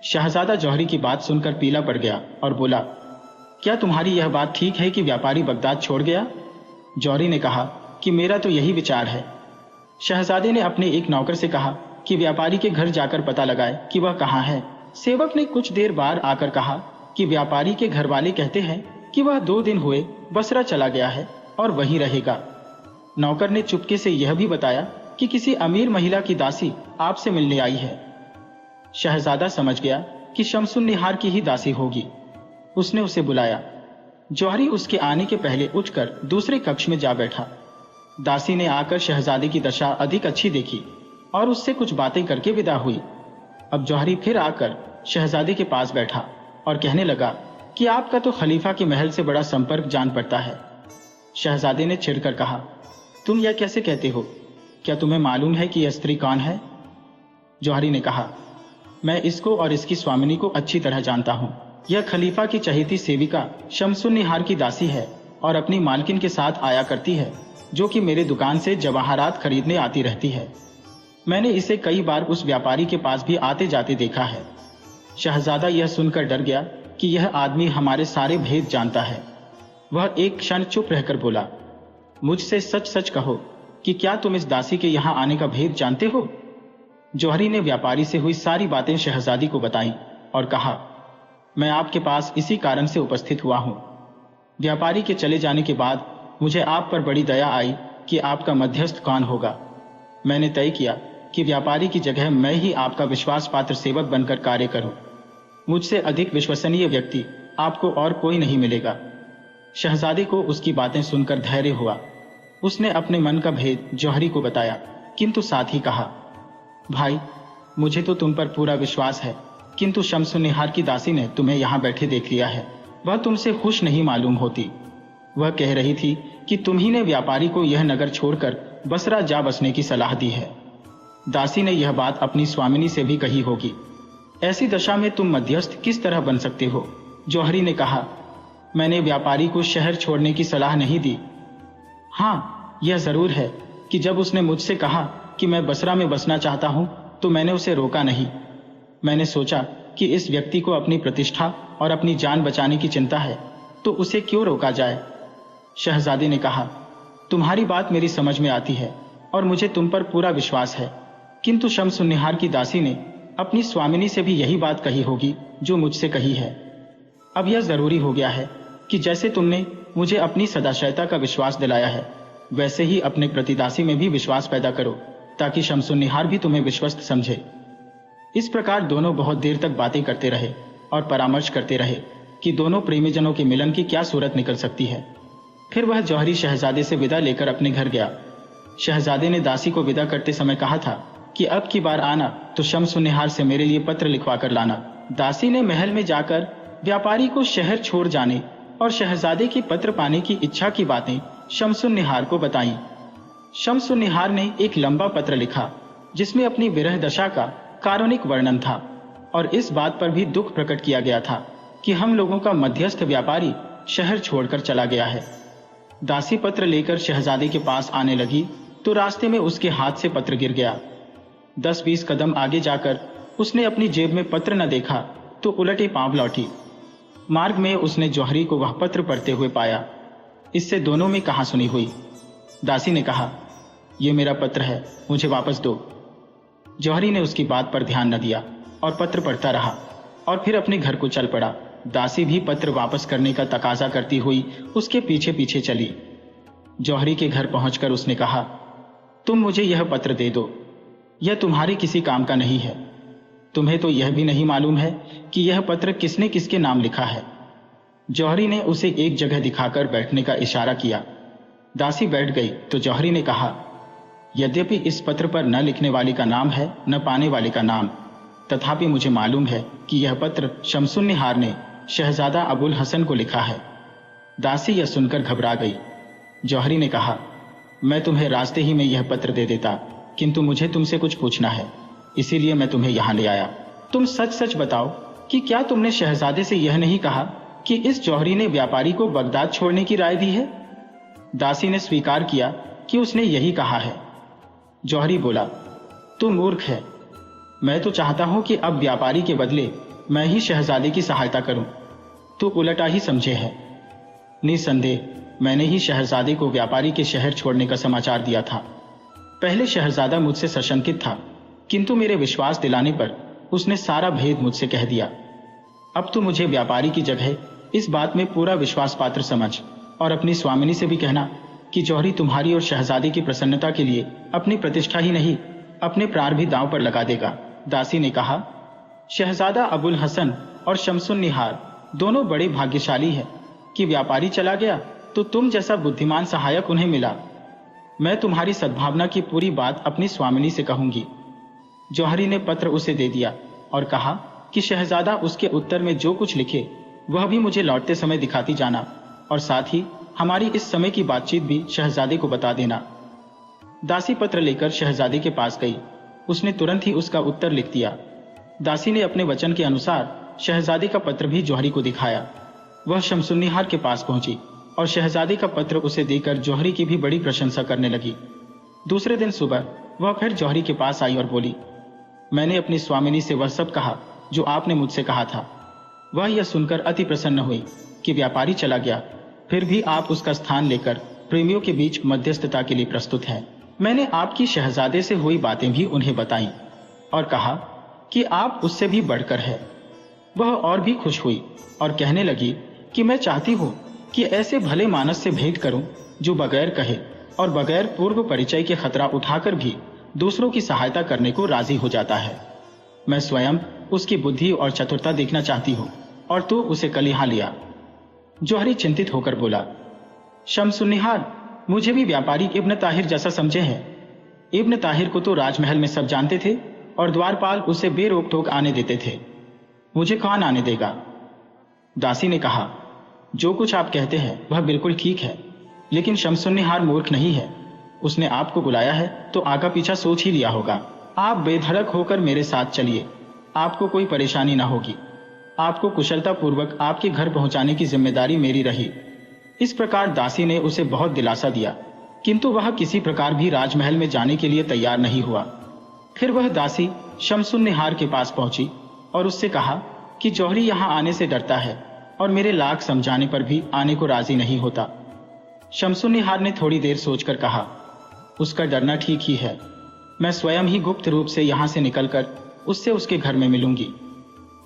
शहजादा जौहरी की बात सुनकर पीला पड़ गया और बोला, क्या तुम्हारी यह बात ठीक है कि व्यापारी बगदाद छोड़ गया? जौहरी ने कहा कि मेरा तो यही विचार है। शहजादे ने अपने एक नौकर से कहा कि व्यापारी के घर जाकर पता लगाए कि वह कहाँ है। सेवक ने कुछ देर बाद आकर कहा कि व्यापारी के घर वाले कहते हैं कि वह 2 दिन हुए बसरा चला गया है और वहीं रहेगा। नौकर ने चुपके से यह भी बताया कि किसी अमीर महिला की दासी आपसे मिलने आई है। शहजादा समझ गया कि शमसुन्निहार की ही दासी होगी। उसने उसे बुलाया। जौहरी उसके आने के पहले उठकर दूसरे कक्ष में जा बैठा। दासी ने आकर शहजादे की दशा अधिक अच्छी देखी और उससे कुछ बातें करके विदा हुई। अब जौहरी फिर आकर शहजादे के पास बैठा और कहने लगा कि आपका तो खलीफा के महल से बड़ा संपर्क जान पड़ता है। शहजादे ने चिढ़कर कहा, तुम यह कैसे कहते हो? क्या तुम्हें मालूम है कि यह स्त्री कौन है? जौहरी ने कहा, मैं इसको और इसकी स्वामिनी को अच्छी तरह जानता हूं। यह खलीफा की चहेती सेविका शमसुन्निहार की दासी है और अपनी मालकिन के साथ आया करती है, जो कि मेरे दुकान से जवाहरात खरीदने आती रहती है। मैंने इसे कई बार उस व्यापारी के पास भी आते जाते देखा है। शहजादा यह सुनकर डर गया कि यह आदमी हमारे सारे भेद जानता है। वह एक क्षण चुप रहकर बोला, मुझसे सच सच कहो कि क्या तुम इस दासी के यहां आने का भेद जानते हो? जौहरी ने व्यापारी से हुई सारी बातें शहजादी को बताई और कहा, मैं आपके पास इसी कारण से उपस्थित हुआ हूं। व्यापारी के चले जाने के बाद मुझे आप पर बड़ी दया आई कि आपका मध्यस्थ कौन होगा। मैंने तय किया कि व्यापारी की जगह मैं ही आपका विश्वास पात्र सेवक बनकर कार्य करूं। मुझसे अधिक विश्वसनीय व्यक्ति आपको और कोई नहीं मिलेगा। शहजादे को उसकी बातें सुनकर धैर्य हुआ। उसने अपने मन का भेद जौहरी को बताया, किंतु साथ ही कहा, भाई, मुझे तो तुम पर पूरा विश्वास है, किंतु शमसुन्निहार की दासी ने तुम्हें यहां बैठे देख लिया है। वह तुमसे खुश नहीं मालूम होती। वह कह रही थी कि तुम ही ने व्यापारी को यह नगर छोड़कर बसरा जा बसने की सलाह दी है। दासी ने यह बात अपनी स्वामिनी से भी कही होगी। ऐसी दशा में तुम मध्यस्थ किस तरह बन सकते हो? जौहरी ने कहा, मैंने व्यापारी को शहर छोड़ने की सलाह नहीं दी। हाँ, यह जरूर है कि जब उसने मुझसे कहा कि मैं बसरा में बसना चाहता हूं तो मैंने उसे रोका नहीं। मैंने सोचा कि इस व्यक्ति को अपनी प्रतिष्ठा और अपनी जान बचाने की चिंता है, तो उसे क्यों रोका जाए। शहजादे ने कहा, तुम्हारी बात मेरी समझ में आती है और मुझे तुम पर पूरा विश्वास है, किंतु शमसुन्निहार की दासी ने अपनी स्वामिनी से भी यही बात कही होगी जो मुझसे कही है। अब यह जरूरी हो गया है कि जैसे तुमने मुझे अपनी सदाशयता का विश्वास दिलाया है, वैसे ही अपने प्रतिदासी में भी विश्वास पैदा करो, ताकि शमसुन्निहार भी तुम्हें विश्वस्त समझे। इस प्रकार दोनों बहुत देर तक बातें करते रहे और परामर्श करते रहे कि दोनों प्रेमीजनों के मिलन की क्या सूरत निकल सकती है। फिर वह जौहरी शहजादे से विदा लेकर अपने घर गया। शहजादे ने दासी को विदा करते समय कहा था कि अब की बार आना तो शमसुन्निहार से मेरे लिए पत्र लिखवा कर लाना। दासी ने महल में जाकर व्यापारी को शहर छोड़ जाने और शहजादे की पत्र पाने की इच्छा की बातें शमसुन्निहार को बताईं। शमसुन्निहार ने एक लंबा पत्र लिखा जिसमें अपनी विरह दशा का कारुणिक वर्णन था और इस बात पर भी दुख प्रकट किया गया था कि हम लोगों का मध्यस्थ व्यापारी शहर छोड़कर चला गया है। दासी पत्र लेकर शहजादे के पास आने लगी तो रास्ते में उसके हाथ से पत्र गिर गया। 10-20 कदम आगे जाकर उसने अपनी जेब में पत्र न देखा तो उलटे पांव लौटी। मार्ग में उसने जौहरी को वह पत्र पढ़ते हुए पाया। इससे दोनों में कहासुनी हुई। दासी ने कहा, यह मेरा पत्र है, मुझे वापस दो। जौहरी ने उसकी बात पर ध्यान न दिया और पत्र पढ़ता रहा और फिर अपने घर को चल पड़ा। दासी भी पत्र वापस करने का तकाजा करती हुई उसके पीछे पीछे चली। जौहरी के घर पहुंचकर उसने कहा, तुम मुझे यह पत्र दे दो, यह तुम्हारे किसी काम का नहीं है। तुम्हें तो यह भी नहीं मालूम है कि यह पत्र किसने किसके नाम लिखा है। जौहरी ने उसे एक जगह दिखाकर बैठने का इशारा किया। दासी बैठ गई तो जौहरी ने कहा, यद्यपि इस पत्र पर न लिखने वाली का नाम है न पाने वाले का नाम, तथापि मुझे मालूम है कि यह पत्र शमसुन्निहार ने शहजादा अबुल हसन को लिखा है। दासी यह सुनकर घबरा गई। जौहरी ने कहा, मैं तुम्हें रास्ते ही में यह पत्र दे देता, किंतु मुझे तुमसे कुछ पूछना है, इसीलिए मैं तुम्हें यहां ले आया। तुम सच सच बताओ कि क्या तुमने शहजादे से यह नहीं कहा कि इस जौहरी ने व्यापारी को बगदाद छोड़ने की राय दी है। दासी ने स्वीकार किया कि उसने यही कहा है। जौहरी बोला, तू मूर्ख है। मैं तो चाहता हूं कि अब व्यापारी के बदले मैं ही शहजादे की सहायता करूं। तू उलटा ही समझे है। निसंदेह मैंने ही शहजादे को व्यापारी के शहर छोड़ने का समाचार दिया था। पहले शहजादा मुझसे सशंकित था, किंतु मेरे विश्वास दिलाने पर उसने सारा भेद मुझसे कह दिया। अब तो मुझे व्यापारी की जगह इस बात में पूरा विश्वास पात्र समझ और अपनी स्वामिनी से भी कहना कि जौहरी तुम्हारी और शहजादी की प्रसन्नता के लिए अपनी प्रतिष्ठा ही नहीं, अपने प्राण भी दांव पर लगा देगा। दासी ने कहा, शहजादा अबुल हसन और शमसुन्निहार दोनों बड़े भाग्यशाली हैं कि व्यापारी चला गया तो तुम जैसा बुद्धिमान सहायक उन्हें मिला। मैं तुम्हारी सद्भावना की पूरी बात अपनी स्वामिनी से कहूंगी। जौहरी ने पत्र उसे दे दिया और कहा कि शहजादा उसके उत्तर में जो कुछ लिखे वह भी मुझे लौटते समय दिखाती जाना और साथ ही हमारी इस समय की बातचीत भी शहजादे को बता देना। दासी पत्र लेकर शहजादे के पास गई। उसने तुरंत ही उसका उत्तर लिख दिया। दासी ने अपने वचन के अनुसार शहजादे का पत्र भी जौहरी को दिखाया। वह शमसुन्निहार के पास पहुंची और शहजादे का पत्र उसे देकर जौहरी की भी बड़ी प्रशंसा करने लगी। दूसरे दिन सुबह वह फिर जौहरी के पास आई और बोली, मैंने अपनी स्वामिनी से वह सब कहा जो आपने मुझसे कहा था। वह यह सुनकर अति प्रसन्न हुई कि व्यापारी चला गया, फिर भी आप उसका स्थान लेकर प्रेमियों के बीच मध्यस्थता के लिए प्रस्तुत हैं। मैंने आपकी शहजादे से हुई बातें भी उन्हें बताई और कहा कि आप उससे भी बढ़कर है। वह और भी खुश हुई और कहने लगी कि मैं चाहती हूं कि ऐसे भले मानस से भेंट करूं जो बगैर कहे और बगैर पूर्व परिचय के खतरा उठाकर भी दूसरों की सहायता करने को राजी हो जाता है। मैं स्वयं उसकी बुद्धि और चतुरता देखना चाहती हूं और तू उसे कल यहां लिया। जौहरी चिंतित होकर बोला, शमसुन्निहार मुझे भी व्यापारी इब्न ताहिर जैसा समझे हैं। इब्न ताहिर को तो राजमहल में सब जानते थे और द्वारपाल उसे बेरोक टोक आने देते थे। मुझे कौन आने देगा। दासी ने कहा, जो कुछ आप कहते हैं वह बिल्कुल ठीक है, लेकिन शमसुन्निहार मूर्ख नहीं है। उसने आपको बुलाया है तो आगा पीछा सोच ही लिया होगा। आप बेधड़क होकर मेरे साथ चलिए, आपको कोई परेशानी ना होगी। आपको कुशलता पूर्वक आपके घर पहुंचाने की जिम्मेदारी मेरी रही। इस प्रकार दासी ने उसे बहुत दिलासा दिया, किंतु वह किसी प्रकार भी राजमहल में जाने के लिए तैयार नहीं हुआ। फिर वह दासी शमसुन्निहार के पास पहुंची और उससे कहा कि जौहरी यहाँ आने से डरता है और मेरे लाख समझाने पर भी आने को राजी नहीं होता। शमसुन्निहार ने थोड़ी देर सोचकर कहा, उसका डरना ठीक ही है। मैं स्वयं ही गुप्त रूप से यहाँ से निकलकर उससे उसके घर में मिलूंगी।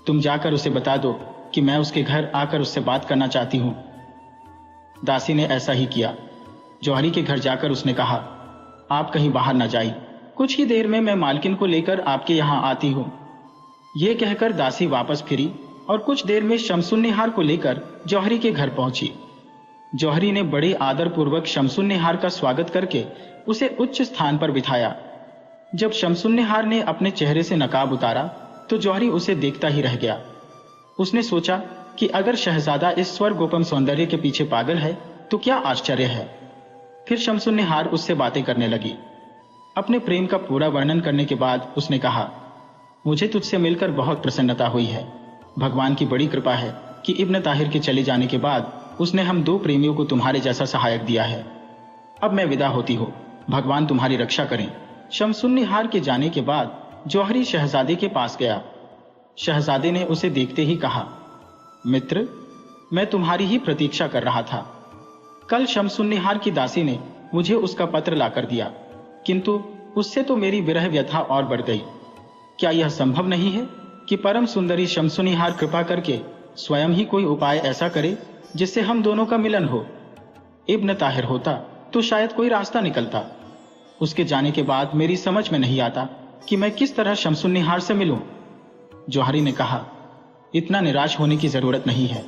तुम जाकर उसे बता दो कि मैं उसके घर आकर उससे बात करना चाहती हूँ। दासी ने ऐसा ही किया। जौहरी के घर जाकर उसने कहा, आप कहीं बाहर न जाइए, कुछ ही देर में मैं मालकिन को लेकर आपके यहाँ आती हूँ। ये कहकर दासी वापस फिरी और कुछ देर में शमसुन्निहार को लेकर जौहरी के घर पहुंची। जौहरी ने बड़े आदरपूर्वक शमसुन्निहार का स्वागत करके उसे उच्च स्थान पर बिठाया। जब शमसुन्निहार ने अपने चेहरे से नकाब उतारा तो जौहरी उसे देखता ही रह गया। उसने सोचा कि अगर शहजादा इस स्वर्गोपम सौंदर्य के पीछे पागल है तो क्या आश्चर्य है। फिर शमसुन्निहार उससे बातें करने लगी। अपने प्रेम का पूरा वर्णन करने के बाद उसने कहा, मुझे तुझसे मिलकर बहुत प्रसन्नता हुई है। भगवान की बड़ी कृपा है कि इब्न ताहिर के चले जाने के बाद उसने हम दो प्रेमियों को तुम्हारे जैसा सहायक दिया है। अब मैं विदा होती हूँ, भगवान तुम्हारी रक्षा करें। शमसुन्निहार के जाने के बाद जौहरी शहजादे के पास गया। शहजादे ने उसे देखते ही कहा, मित्र, मैं तुम्हारी ही प्रतीक्षा कर रहा था। कल शमसुन्निहार की दासी ने मुझे उसका पत्र लाकर दिया, किंतु उससे तो मेरी विरह व्यथा और बढ़ गई। क्या यह संभव नहीं है कि परम सुंदरी शमसुन्निहार कृपा करके स्वयं ही कोई उपाय ऐसा करे जिससे हम दोनों का मिलन हो। इब्न ताहिर होता तो शायद कोई रास्ता निकलता। उसके जाने के बाद मेरी समझ में नहीं आता कि मैं किस तरह शमसुन्निहार से मिलूं। जौहरी ने कहा, इतना निराश होने की जरूरत नहीं है।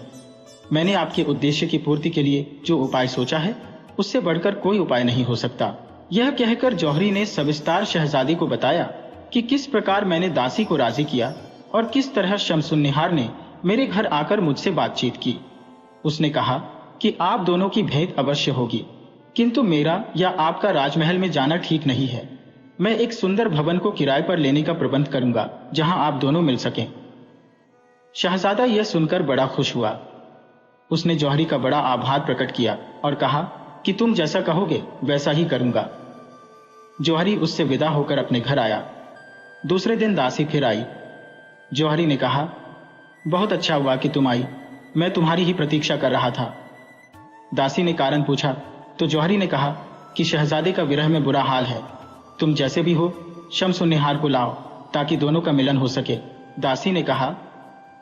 मैंने आपके उद्देश्य की पूर्ति के लिए जो उपाय सोचा है उससे बढ़कर कोई उपाय नहीं हो सकता। यह कहकर जौहरी ने सविस्तार शहजादी को बताया कि किस प्रकार मैंने दासी को राजी किया और किस तरह शमसुन्निहार ने मेरे घर आकर मुझसे बातचीत की। उसने कहा कि आप दोनों की भेंट अवश्य होगी, किंतु मेरा या आपका राजमहल में जाना ठीक नहीं है। मैं एक सुंदर भवन को किराए पर लेने का प्रबंध करूंगा जहां आप दोनों मिल सकें। शहजादा यह सुनकर बड़ा खुश हुआ। उसने जौहरी का बड़ा आभार प्रकट किया और कहा कि तुम जैसा कहोगे वैसा ही करूंगा। जौहरी उससे विदा होकर अपने घर आया। दूसरे दिन दासी फिर आई। जौहरी ने कहा, बहुत अच्छा हुआ कि तुम आई, मैं तुम्हारी ही प्रतीक्षा कर रहा था। दासी ने कारण पूछा तो जौहरी ने कहा कि शहजादे का विरह में बुरा हाल है। तुम जैसे भी हो शमसुन्निहार को लाओ ताकि दोनों का मिलन हो सके। दासी ने कहा,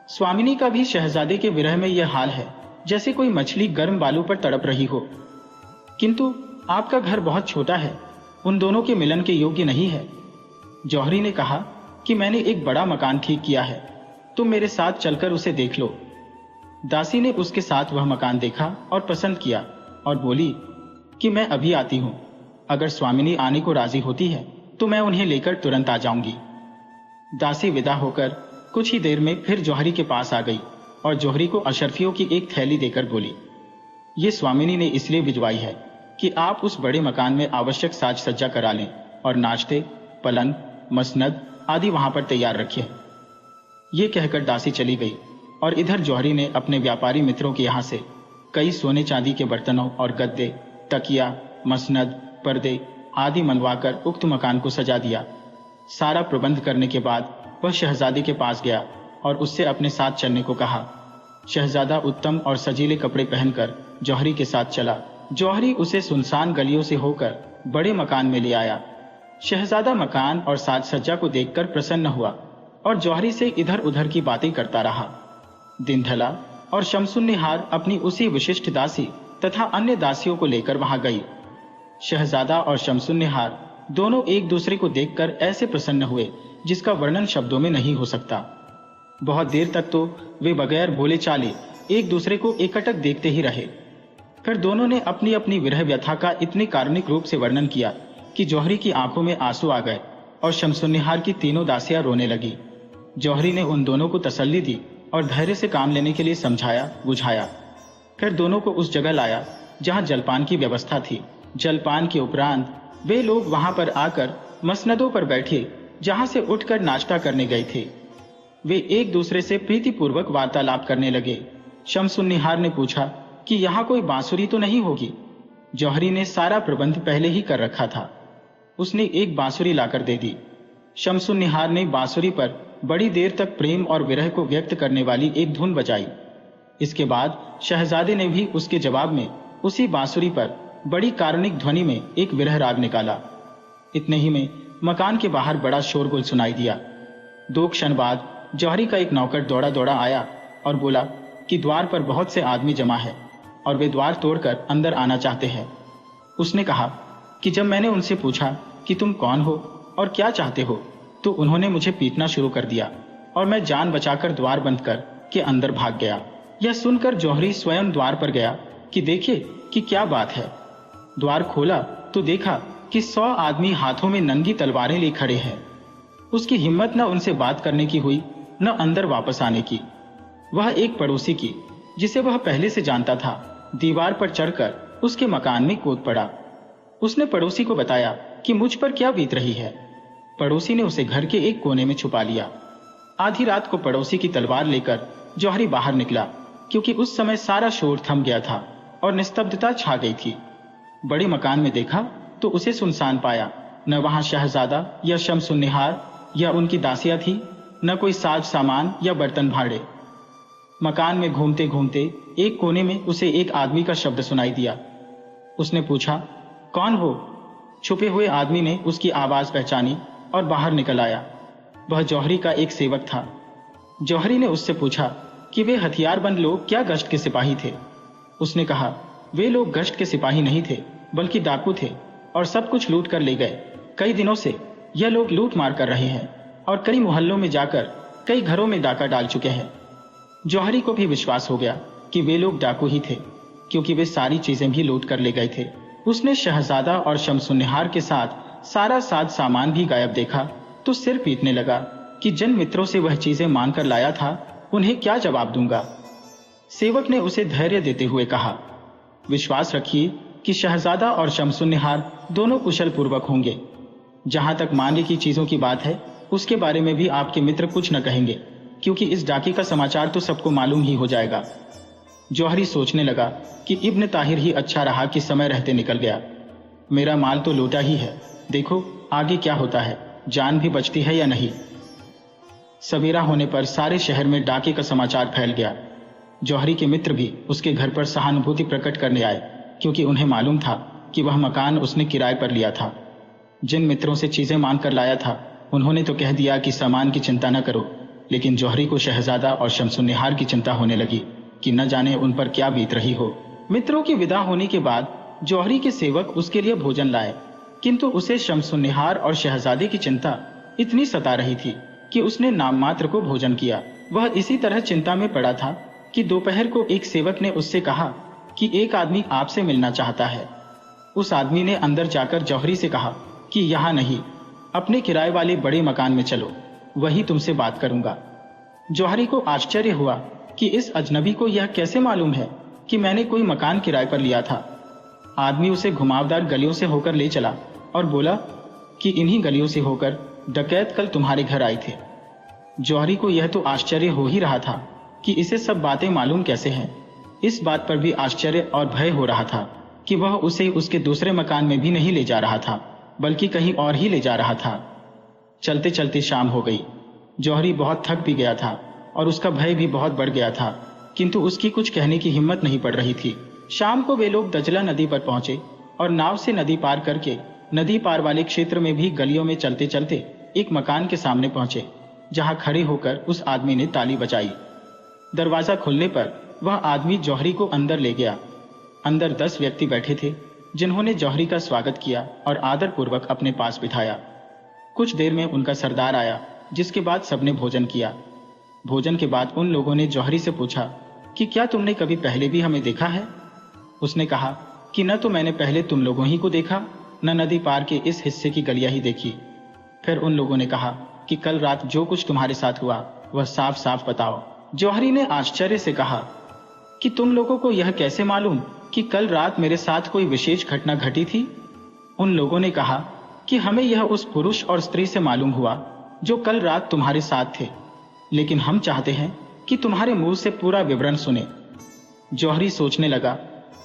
स्वामिनी का भी शहजादे के विरह में यह हाल है जैसे कोई मछली गर्म बालू पर तड़प रही हो, किंतु आपका घर बहुत छोटा है, उन दोनों के मिलन के योग्य नहीं है। जौहरी ने कहा कि मैंने एक बड़ा मकान ठीक किया है, तुम मेरे साथ चलकर उसे देख लो। दासी ने उसके साथ वह मकान देखा और पसंद किया और बोली कि मैं अभी आती हूं। अगर स्वामिनी आने को राजी होती है तो मैं उन्हें लेकर तुरंत आ जाऊंगी। दासी विदा होकर कुछ ही देर में फिर जौहरी के पास आ गई और जौहरी को अशर्फियों की एक थैली देकर बोली, ये स्वामिनी ने इसलिए भिजवाई है कि आप उस बड़े मकान में आवश्यक साज सज्जा करा लें और नाश्ते, पलंग, मसनद आदि वहां पर तैयार रखिए। ये कहकर दासी चली गई और इधर जौहरी ने अपने व्यापारी मित्रों के यहाँ से कई सोने चांदी के बर्तनों और गद्दे, तकिया, मसनद, पर्दे आदि मंगवाकर उक्त मकान को सजा दिया। सारा प्रबंध करने के बाद वह शहजादे के पास गया और उससे अपने साथ चलने को कहा। शहजादा उत्तम और सजीले कपड़े पहनकर जौहरी के साथ चला। जौहरी उसे सुनसान गलियों से होकर बड़े मकान में ले आया। शहजादा मकान और साज सज्जा को देखकर प्रसन्न हुआ और जौहरी से इधर उधर की बातें करता रहा। दिन ढला और शमसुन्निहार अपनी उसी विशिष्ट दासी तथा अन्य दासियों को लेकर वहां गई। शहजादा और शमसुन्निहार दोनों एक दूसरे को देखकर ऐसे प्रसन्न हुए जिसका वर्णन शब्दों में नहीं हो सकता। बहुत देर तक तो वे बगैर बोले चाले एक दूसरे को एकटक देखते ही रहे। फिर दोनों ने अपनी अपनी विरह व्यथा का इतने कारुणिक रूप से वर्णन किया कि जौहरी की आंखों में आंसू आ गए और शमसुन्निहार की तीनों दासियां रोने लगी। जौहरी ने उन दोनों को तसल्ली दी और धैर्य से काम लेने के लिए समझाया बुझाया। फिर दोनों को उस जगह लाया जहां जलपान की व्यवस्था थी। जलपान के उपरांत वे लोग वहां पर आकर मसनदों पर बैठे जहां से उठकर नाश्ता करने गए थे। वे एक दूसरे से प्रीतिपूर्वक वार्तालाप करने लगे। शमसुन्निहार ने पूछा कि यहाँ कोई बांसुरी तो नहीं होगी। जौहरी ने सारा प्रबंध पहले ही कर रखा था। उसने एक बांसुरी लाकर दे दी। शमसुन्निहार ने बांसुरी पर बड़ी देर तक प्रेम और विरह को व्यक्त करने वाली एक धुन बजाई। इसके बाद शहजादे ने भी उसके जवाब में उसी बांसुरी पर बड़ी कारुणिक ध्वनि में एक विरह राग निकाला। इतने ही में मकान के बाहर बड़ा शोरगुल सुनाई दिया। 2 क्षण बाद जौहरी का एक नौकर दौड़ा दौड़ा आया और बोला कि द्वार पर बहुत से आदमी जमा है और वे द्वार तोड़कर अंदर आना चाहते हैं। उसने कहा कि जब मैंने उनसे पूछा कि तुम कौन हो और क्या चाहते हो, तो उन्होंने मुझे पीटना शुरू कर दिया और मैं जान बचाकर द्वार बंद कर के अंदर भाग गया। यह सुनकर जौहरी स्वयं द्वार पर गया कि देखे कि क्या बात है। द्वार खोला तो देखा कि 100 आदमी हाथों में नंगी तलवारें ले खड़े हैं। उसकी हिम्मत न उनसे बात करने की हुई, न अंदर वापस आने की। वह एक पड़ोसी की, जिसे वह पहले से जानता था, दीवार पर चढ़कर उसके मकान में कूद पड़ा। उसने पड़ोसी को बताया कि मुझ पर क्या बीत रही है। पड़ोसी ने उसे घर के एक कोने में छुपा लिया। आधी रात को पड़ोसी की तलवार लेकर जौहरी बाहर निकला, क्योंकि उस समय सारा शोर थम गया था और निस्तब्धता छा गई थी। बड़े मकान में देखा तो उसे सुनसान पाया। न वहां शहजादा या शमसुन्निहार या उनकी दासियां थी, न कोई साज सामान या बर्तन भाड़े। मकान में घूमते घूमते एक कोने में उसे एक आदमी का शब्द सुनाई दिया। उसने पूछा, कौन हो? छुपे हुए आदमी ने उसकी आवाज पहचानी और बाहर निकल आया। वह जौहरी का एक सेवक था। जौहरी ने उससे पूछा कि वे हथियारबंद लोग क्या गश्त के सिपाही थे। उसने कहा, वे लोग गश्त के सिपाही नहीं थे, बल्कि डाकू थे और सब कुछ लूट कर ले गए। कई दिनों से यह लोग लूट मार कर रहे हैं और कई मोहल्लों में जाकर कई घरों में डाका डाल चुके हैं। जौहरी को भी विश्वास हो गया कि वे लोग डाकू ही थे, क्योंकि वे सारी चीजें भी लूट कर ले गए थे। उसने शहजादा और शमसुन्निहार के साथ सारा साज सामान भी गायब देखा तो सिर पीटने लगा कि जिन मित्रों से वह चीजें मांग कर लाया था, उन्हें क्या जवाब दूंगा। सेवक ने उसे धैर्य देते हुए कहा, विश्वास रखिए कि शहजादा और शमसुन्निहार दोनों कुशल पूर्वक होंगे। जहां तक मांगे की चीजों की बात है, उसके बारे में भी आपके मित्र कुछ न कहेंगे, क्योंकि इस डाके का समाचार तो सबको मालूम ही हो जाएगा। जौहरी सोचने लगा कि इब्न ताहिर ही अच्छा रहा कि समय रहते निकल गया। मेरा माल तो लूटा ही है, देखो आगे क्या होता है, जान भी बचती है या नहीं। सवेरा होने पर सारे शहर में डाके का समाचार फैल गया। जौहरी के मित्र भी उसके घर पर सहानुभूति प्रकट करने आए, क्योंकि उन्हें मालूम था कि वह मकान उसने किराए पर लिया था। जिन मित्रों से चीजें मांग कर लाया था, उन्होंने तो कह दिया कि सामान की चिंता न करो, लेकिन जौहरी को शहजादा और शमसुन्निहार की चिंता होने लगी कि न जाने उन पर क्या बीत रही हो। मित्रों की विदा होने के बाद जौहरी के सेवक उसके लिए भोजन लाए, किंतु उसे शमसुन्निहार और शहजादे की चिंता इतनी सता रही थी कि उसने नाम मात्र को भोजन किया। वह इसी तरह चिंता में पड़ा था कि दोपहर को एक सेवक ने उससे कहा कि एक आदमी आपसे मिलना चाहता है। उस आदमी ने अंदर जाकर जौहरी से कहा कि यहाँ नहीं, अपने किराए वाले बड़े मकान में चलो, वही तुमसे बात करूंगा। जौहरी को आश्चर्य हुआ कि इस अजनबी को यह कैसे मालूम है कि मैंने कोई मकान किराए पर लिया था। आदमी उसे घुमावदार गलियों से होकर ले चला और बोला कि इन्हीं गलियों से होकर डकैत कल तुम्हारे घर आए थे। जौहरी को यह तो आश्चर्य हो ही रहा था कि इसे सब बातें मालूम कैसे हैं। इस बात पर भी आश्चर्य और भय हो रहा था कि वह उसे उसके दूसरे मकान में भी नहीं ले जा रहा था, बल्कि कहीं और ही ले जा रहा था। चलते चलते शाम हो गई। जौहरी बहुत थक भी गया था और उसका भय भी बहुत बढ़ गया था, किंतु उसकी कुछ कहने की हिम्मत नहीं पड़ रही थी। शाम को वे लोग दजला नदी पर पहुंचे और नाव से नदी पार करके नदी पार वाले क्षेत्र में भी गलियों में चलते चलते एक मकान के सामने पहुंचे, जहां खड़े होकर उस आदमी ने ताली बजाई। दरवाजा खुलने पर वह आदमी जौहरी को अंदर ले गया। अंदर 10 व्यक्ति बैठे थे, जिन्होंने जौहरी का स्वागत किया और आदर पूर्वक अपने पास बिठाया। कुछ देर में उनका सरदार आया, जिसके बाद सबने भोजन किया। भोजन के बाद उन लोगों ने जौहरी से पूछा कि क्या तुमने कभी पहले भी हमें देखा है। उसने कहा कि न तो मैंने पहले तुम लोगों ही को देखा, न नदी पार के इस हिस्से की गलियां ही देखी। फिर उन लोगों ने कहा कि कल रात जो कुछ तुम्हारे साथ हुआ वह साफ साफ बताओ। जौहरी ने आश्चर्य से कहा कि तुम लोगों को यह कैसे मालूम कि कल रात मेरे साथ कोई विशेष घटना घटी थी। उन लोगों ने कहा कि हमें यह उस पुरुष और स्त्री से मालूम हुआ जो कल रात तुम्हारे साथ थे, लेकिन हम चाहते हैं कि तुम्हारे मुंह से पूरा विवरण सुने। जौहरी सोचने लगा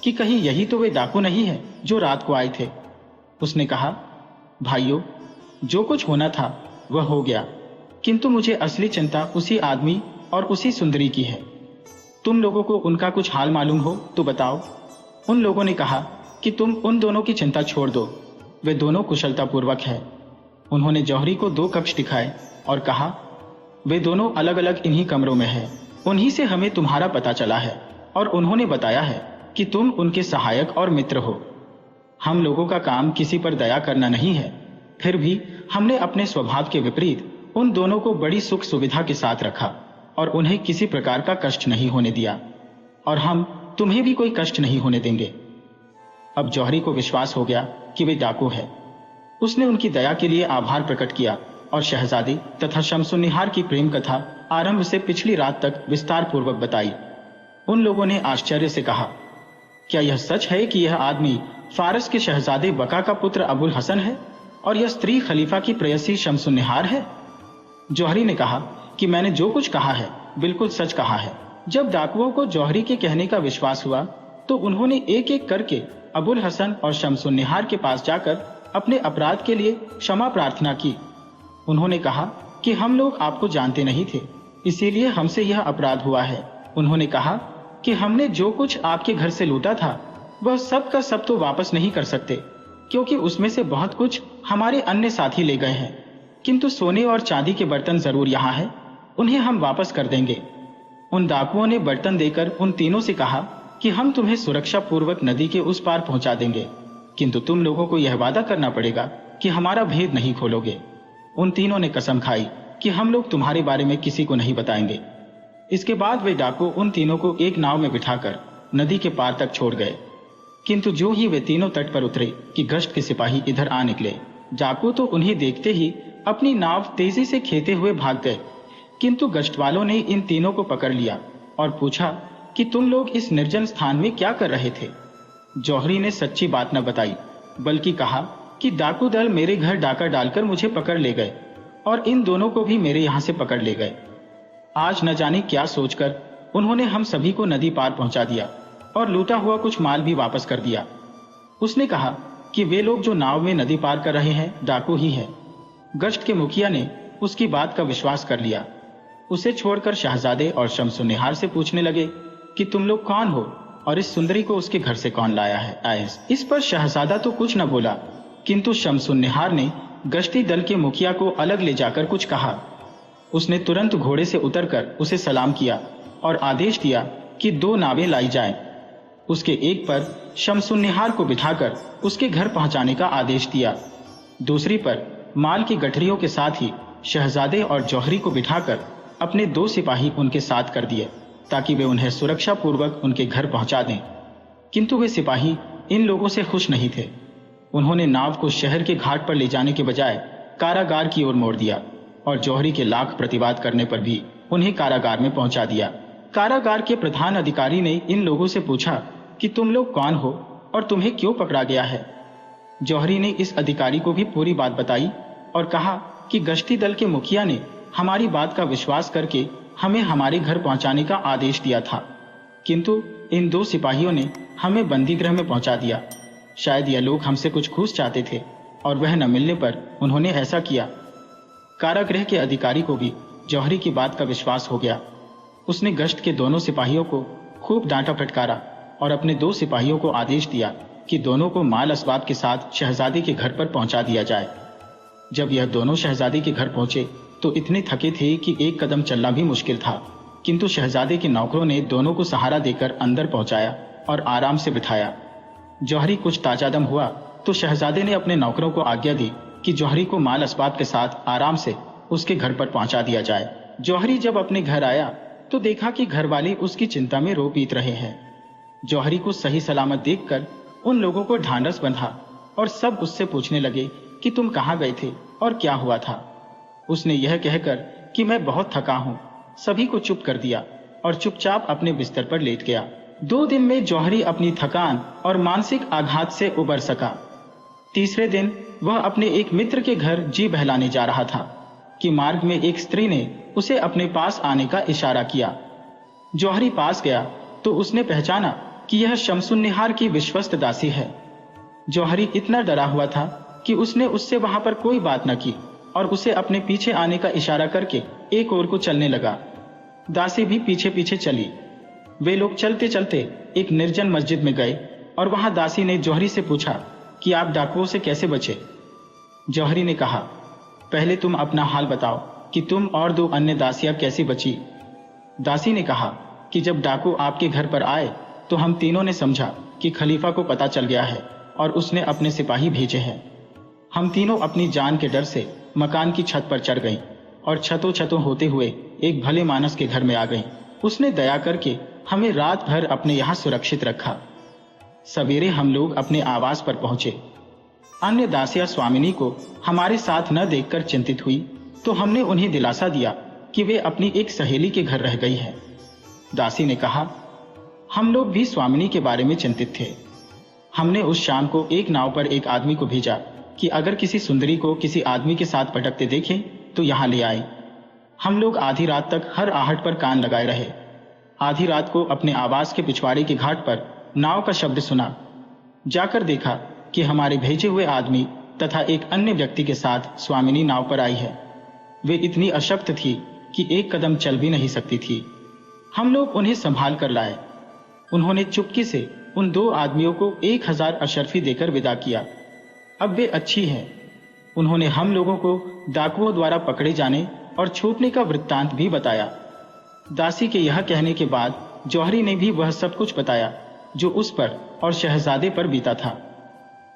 कि कहीं यही तो वे डाकू नहीं है जो रात को आए थे। उसने कहा, भाइयों, जो कुछ होना था वह हो गया, किंतु मुझे असली चिंता उसी आदमी और उसी सुंदरी की है। तुम लोगों को उनका कुछ हाल मालूम हो तो बताओ। उन लोगों ने कहा कि तुम उन दोनों की चिंता छोड़ दो, वे दोनों कुशलतापूर्वक है। उन्होंने जौहरी को 2 कक्ष दिखाए और कहा, वे दोनों अलग अलग इन्हीं कमरों में है। उन्हीं से हमें तुम्हारा पता चला है और उन्होंने बताया है कि तुम उनके सहायक और मित्र हो। हम लोगों का काम किसी पर दया करना नहीं है, फिर भी हमने अपने स्वभाव के विपरीत उन दोनों को बड़ी सुख सुविधा के साथ रखा और उन्हें किसी प्रकार का कष्ट नहीं होने दिया, और हम तुम्हें भी कोई कष्ट नहीं होने देंगे। अब जौहरी को विश्वास हो गया कि वे डाकू है। उसने उनकी दया के लिए आभार प्रकट किया और शहजादी तथा शमसुन्निहार की प्रेम कथा आरंभ से पिछली रात तक विस्तार पूर्वक बताई। उन लोगों ने आश्चर्य से कहा, क्या यह सच है कि यह आदमी फारस के शहजादे बका का पुत्र अबुल हसन है और यह स्त्री खलीफा की प्रेयसी शमसुन्निहार है? जौहरी ने कहा कि मैंने जो कुछ कहा है बिल्कुल सच कहा है। जब डाकुओं को जौहरी के कहने का विश्वास हुआ तो उन्होंने एक एक करके अबुल हसन और शमसुन्निहार के पास जाकर अपने अपराध के लिए क्षमा प्रार्थना की। उन्होंने कहा कि हम लोग आपको जानते नहीं थे, इसीलिए हमसे यह अपराध हुआ है। उन्होंने कहा कि हमने जो कुछ आपके घर से लूटा था वह सब का सब तो वापस नहीं कर सकते, क्योंकि उसमें से बहुत कुछ हमारे अन्य साथी ले गए हैं, किंतु सोने और चांदी के बर्तन जरूर यहाँ है, उन्हें हम वापस कर देंगे। उन डाकुओं ने बर्तन देकर उन तीनों से कहा कि हम तुम्हें सुरक्षा पूर्वक नदी के उस पार पहुंचा देंगे, किंतु तुम लोगों को यह वादा करना पड़ेगा कि हमारा भेद नहीं खोलोगे। उन तीनों ने कसम खाई कि हम लोग तुम्हारे बारे में किसी को नहीं बताएंगे। इसके बाद वे डाकू उन तीनों को एक नाव में बिठाकर नदी के पार तक छोड़ गए, किंतु जो ही वे तीनों तट पर उतरे कि गश्त के सिपाही इधर आ निकले। डाकू तो उन्हें देखते ही अपनी नाव तेजी से खेते हुए भाग गए, किंतु गश्त वालों ने इन तीनों को पकड़ लिया और पूछा कि तुम लोग इस निर्जन स्थान में क्या कर रहे थे? जौहरी ने सच्ची बात न बताई, बल्कि कहा कि डाकू दल मेरे घर डाका डालकर मुझे पकड़ ले गए और इन दोनों को भी मेरे यहाँ से पकड़ ले गए। आज न जाने क्या सोचकर उन्होंने हम सभी को नदी पार पहुंचा दिया और लूटा हुआ कुछ माल भी वापस कर दिया। उसने कहा कि वे लोग जो नाव में नदी पार कर रहे हैं डाकू ही है। गश्त के मुखिया ने उसकी बात का विश्वास कर लिया। उसे छोड़कर शहजादे और शमसुन्निहार से पूछने लगे कि तुम लोग कौन हो और इस सुंदरी को उसके घर से कौन लाया है? इस पर शहजादा तो कुछ न बोला, किंतु शमसुन्निहार ने गश्ती दल के मुखिया को अलग ले जाकर कुछ कहा। उसने तुरंत घोड़े से उतरकर उसे सलाम किया और आदेश दिया कि 2 नावें लाई जाएं। उसके एक पर शमसुन्निहार को बिठाकर उसके घर पहुंचाने का आदेश दिया, दूसरी पर माल की गठरियों के साथ ही शहजादे और जौहरी को बिठाकर अपने 2 सिपाही उनके साथ कर दिए ताकि वे उन्हें सुरक्षा पूर्वक उनके घर पहुंचा दें। किंतु वे सिपाही इन लोगों से खुश नहीं थे। उन्होंने नाव को शहर के घाट पर ले जाने के बजाय कारागार की ओर मोड़ दिया और जौहरी के लाख प्रतिवाद करने पर भी उन्हें कारागार में पहुंचा दिया। कारागार के प्रधान अधिकारी ने इन लोगों से पूछा कि तुम लोग कौन हो और तुम्हें क्यों पकड़ा गया है? जौहरी ने इस अधिकारी को भी पूरी बात बताई और कहा कि गश्ती दल के मुखिया ने हमारी बात का विश्वास करके हमें हमारे घर पहुंचाने का आदेश दिया था, किंतु इन 2 सिपाहियों ने हमें बंदीगृह में पहुंचा दिया। शायद यह लोग हमसे कुछ घूस चाहते थे और वह न मिलने पर उन्होंने ऐसा किया। कारागृह के अधिकारी को भी जौहरी की बात का विश्वास हो गया। उसने गश्त के दोनों सिपाहियों को खूब डांटा फटकारा और अपने 2 सिपाहियों को आदेश दिया कि दोनों को माल असबाब के साथ शहजादी के घर पर पहुंचा दिया जाए। जब यह दोनों शहजादी के घर पहुंचे तो इतने थके थे कि एक कदम चलना भी मुश्किल था, किंतु शहजादे के नौकरों ने दोनों को सहारा देकर अंदर पहुंचाया और आराम से बिठाया। जौहरी कुछ ताजादम हुआ तो शहजादे ने अपने नौकरों को आज्ञा दी कि जौहरी को माल असबाब के साथ आराम से उसके घर पर पहुंचा दिया जाए। जौहरी जब अपने घर आया तो देखा कि घरवाले उसकी चिंता में रो पीट रहे हैं। जौहरी को सही सलामत देखकर उन लोगों को ढांढस बंधा और सब उससे पूछने लगे कि तुम कहाँ गए थे और क्या हुआ था। उसने यह कहकर कि मैं बहुत थका हूं, सभी को चुप कर दिया और चुपचाप अपने बिस्तर पर लेट गया। 2 दिन में जौहरी अपनी थकान और मानसिक आघात से उबर सका। तीसरे दिन वह अपने एक मित्र के घर जी बहलाने जा रहा था कि मार्ग में एक स्त्री ने उसे अपने पास आने का इशारा किया। जौहरी पास गया तो उसने पहचाना कि यह शमसुन्निहार की विश्वस्त दासी है। जौहरी इतना डरा हुआ था कि उसने उससे वहां पर कोई बात न की और उसे अपने पीछे आने का इशारा करके एक ओर को चलने लगा। दासी भी पीछे पीछे चली। वे लोग चलते चलते एक निर्जन मस्जिद में गए और वहां दासी ने जौहरी से पूछा कि आप डाकुओं से कैसे बचे। जौहरी ने कहा, पहले तुम अपना हाल बताओ कि तुम और 2 अन्य दासियां कैसी बची। दासी ने कहा कि जब डाकू आपके घर पर आए तो हम तीनों ने समझा कि खलीफा को पता चल गया है और उसने अपने सिपाही भेजे हैं। हम तीनों अपनी जान के डर से मकान की छत पर चढ़ गईं और छतों छतों होते हुए एक भले मानस के घर में आ गईं। उसने दया करके हमें रात भर अपने यहाँ सुरक्षित रखा। सवेरे हम लोग अपने आवास पर पहुंचे। अन्य दासियां स्वामिनी को हमारे साथ न देखकर चिंतित हुई तो हमने उन्हें दिलासा दिया कि वे अपनी एक सहेली के घर रह गई है। दासी ने कहा, हम लोग भी स्वामिनी के बारे में चिंतित थे। हमने उस शाम को एक नाव पर एक आदमी को भेजा कि अगर किसी सुंदरी को किसी आदमी के साथ भटकते देखें तो यहाँ ले आए। हम लोग आधी रात तक हर आहट पर कान लगाए रहे। आधी रात को अपने आवास के पिछवाड़े के घाट पर नाव का शब्द सुना। जाकर देखा कि हमारे भेजे हुए आदमी तथा एक अन्य व्यक्ति के साथ स्वामिनी नाव पर आई है। वे इतनी अशक्त थी कि एक कदम चल भी नहीं सकती थी। हम लोग उन्हें संभाल कर लाए। उन्होंने चुपके से उन 2 आदमियों को 1000 अशर्फी देकर विदा किया। अब वे अच्छी हैं। उन्होंने हम लोगों को डाकुओं द्वारा पकड़े जाने और छूटने का वृत्तांत भी बताया। दासी के यह कहने के बाद जौहरी ने भी वह सब कुछ बताया जो उस पर और शहजादे पर बीता था।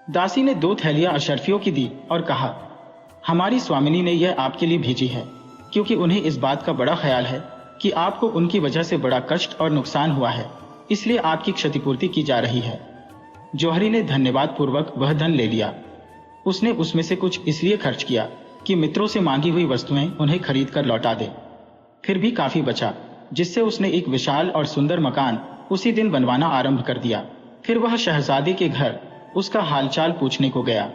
दासी ने 2 थैलियां अशर्फियों की दी और कहा, हमारी स्वामिनी ने यह आपके लिए भेजी है क्योंकि उन्हें इस बात का बड़ा ख्याल है कि आपको उनकी वजह से बड़ा कष्ट और नुकसान हुआ है, इसलिए आपकी क्षतिपूर्ति की जा रही है। जौहरी ने धन्यवाद पूर्वक वह धन ले लिया। उसने उसमें से कुछ इसलिए खर्च किया कि मित्रों से मांगी हुई वस्तुएं उन्हें खरीद कर लौटा दे। फिर भी काफी बचा, जिससे उसने एक विशाल और सुंदर मकान उसी दिन बनवाना आरंभ कर दिया। फिर वह शहजादे के घर उसका हालचाल पूछने को गया।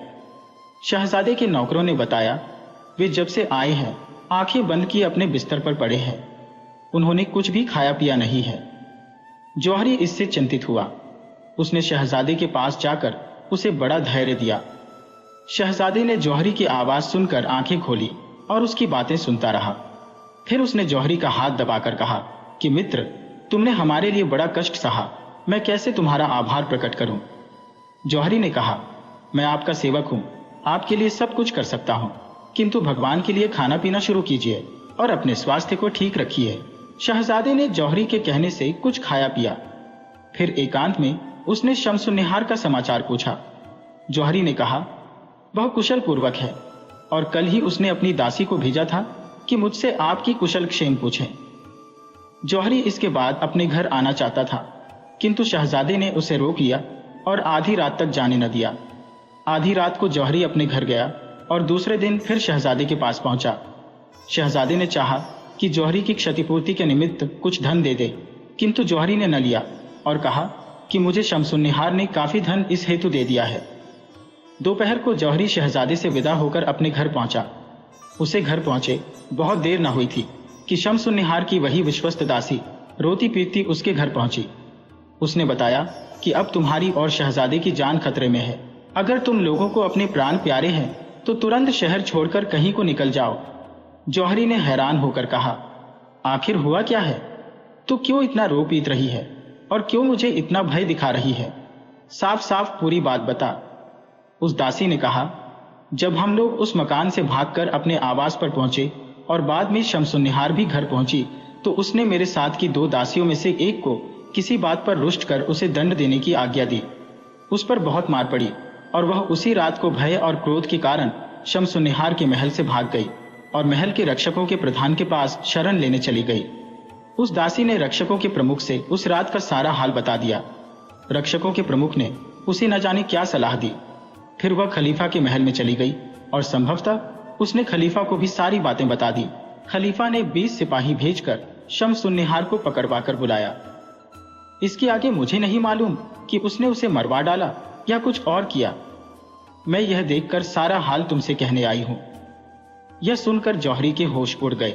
शहजादे के नौकरों ने बताया, वे जब से आए हैं आंखें बंद किए अपने बिस्तर पर पड़े हैं। उन्होंने कुछ भी खाया पिया नहीं है। जौहरी इससे चिंतित हुआ। उसने शहजादे के पास जाकर उसे बड़ा धैर्य दिया। शहजादे ने जौहरी की आवाज सुनकर आंखें खोली और उसकी बातें सुनता रहा। फिर उसने जौहरी का हाथ दबाकर कहा कि मित्र, तुमने हमारे लिए बड़ा कष्ट सहा, मैं कैसे तुम्हारा आभार प्रकट करूं। जौहरी ने कहा, मैं आपका सेवक हूं, आपके लिए सब कुछ कर सकता हूं, किंतु भगवान के लिए खाना पीना शुरू कीजिए और अपने स्वास्थ्य को ठीक रखिए। शहजादे ने जौहरी के कहने से कुछ खाया पिया। फिर एकांत में उसने शमसुन्निहार का समाचार पूछा। जौहरी ने कहा, वह कुशल पूर्वक है और कल ही उसने अपनी दासी को भेजा था कि मुझसे आपकी कुशल क्षेम पूछें। जौहरी इसके बाद अपने घर आना चाहता था, किंतु शहजादे ने उसे रोक लिया और आधी रात तक जाने न दिया। आधी रात को जौहरी अपने घर गया और दूसरे दिन फिर शहजादे के पास पहुंचा। शहजादे ने चाहा कि जौहरी की क्षतिपूर्ति के निमित्त कुछ धन दे दे, किंतु जौहरी ने न लिया और कहा कि मुझे शमसुन्निहार ने काफी धन इस हेतु दे दिया है। दोपहर को जौहरी शहजादे से विदा होकर अपने घर पहुंचा। उसे घर पहुंचे बहुत देर न हुई थी कि शमसुन्निहार की वही विश्वस्त दासी रोती पीटती उसके घर पहुंची। उसने बताया कि अब तुम्हारी और शहजादे की जान खतरे में है। अगर तुम लोगों को अपने प्राण प्यारे हैं तो तुरंत शहर छोड़कर कहीं को निकल जाओ। जौहरी ने हैरान होकर कहा, आखिर हुआ क्या है? तू क्यों इतना रो पीट रही है और क्यों मुझे इतना भय दिखा रही है? साफ साफ पूरी बात बता। उस दासी ने कहा, जब हम लोग उस मकान से भागकर अपने आवास पर पहुंचे और बाद में शमसुन्निहार भी घर पहुंची तो उसने मेरे साथ की 2 दासियों में से एक को किसी बात पर रुष्ट कर उसे दंड देने की आज्ञा दी। उस पर बहुत मार पड़ी और वह उसी रात को भय और क्रोध के कारण शमसुन्निहार के महल से भाग गई और महल के रक्षकों के प्रधान के पास शरण लेने चली गई। उस दासी ने रक्षकों के प्रमुख से उस रात का सारा हाल बता दिया। रक्षकों के प्रमुख ने उसे न जाने क्या सलाह दी। फिर वह खलीफा के महल में चली गई और संभवतः उसने खलीफा को भी सारी बातें बता दी। खलीफा ने 20 सिपाही भेजकर शमसुन्निहार को पकड़वा कर बुलाया। इसके आगे मुझे नहीं मालूम कि उसने उसे मरवा डाला या कुछ और किया। मैं यह देखकर सारा हाल तुमसे कहने आई हूं। यह सुनकर जौहरी के होश उड़ गए।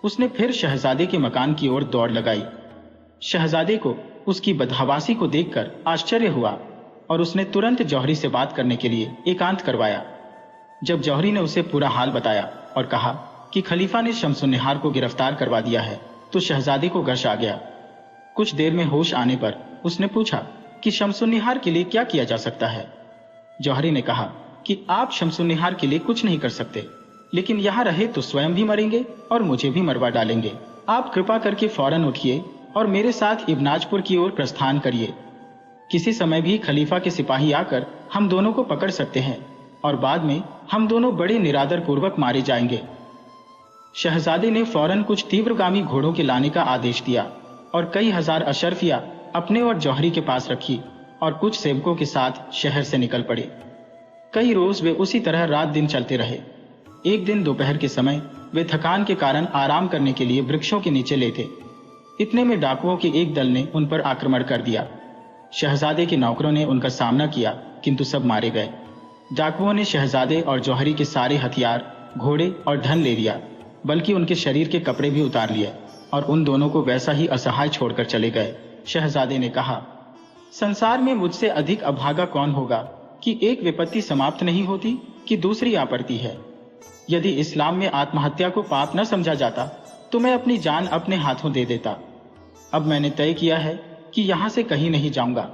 उसने फिर शहजादे के मकान की ओर दौड़ लगाई। शहजादे को उसकी बदहवासी को देखकर आश्चर्य हुआ और उसने तुरंत जौहरी से बात करने के लिए एकांत करवाया। जब जौहरी ने उसे पूरा हाल बताया और कहा कि खलीफा ने शमसुन्निहार को गिरफ्तार करवा दिया है, तो शहजादे को गश आ गया। कुछ देर में होश आने पर उसने पूछा कि शमसुन्निहार के लिए क्या किया जा सकता है। जौहरी ने कहा कि आप शमसुन्निहार के लिए कुछ नहीं कर सकते, लेकिन यहाँ रहे तो स्वयं भी मरेंगे और मुझे भी मरवा डालेंगे। आप कृपा करके फौरन उठिए और मेरे साथ इब्नाजपुर की ओर प्रस्थान करिए। किसी समय भी खलीफा के सिपाही आकर हम दोनों को पकड़ सकते हैं और बाद में हम दोनों बड़े निरादर पूर्वक मारे जाएंगे। शहजादे ने फौरन कुछ तीव्रगामी घोड़ों के लाने का आदेश दिया और कई हजार अशर्फिया अपने और जौहरी के पास रखी और कुछ सेवकों के साथ शहर से निकल पड़े। कई रोज वे उसी तरह रात दिन चलते रहे। एक दिन दोपहर के समय वे थकान के कारण आराम करने के लिए वृक्षों के नीचे लेटे। इतने में डाकुओं के एक दल ने उन पर आक्रमण कर दिया। शहजादे के नौकरों ने उनका सामना किया, किंतु सब मारे गए। डाकुओं ने शहजादे और जौहरी के सारे हथियार, घोड़े और धन ले लिया, बल्कि उनके शरीर के कपड़े भी उतार लिए और उन दोनों को वैसा ही असहाय छोड़कर चले गए। शहजादे ने कहा, संसार में मुझसे अधिक अभागा कौन होगा कि एक विपत्ति समाप्त नहीं होती कि दूसरी आ पड़ती है। यदि इस्लाम में आत्महत्या को पाप न समझा जाता तो मैं अपनी जान अपने हाथों दे देता। अब मैंने तय किया है कि यहां से कहीं नहीं जाऊंगा,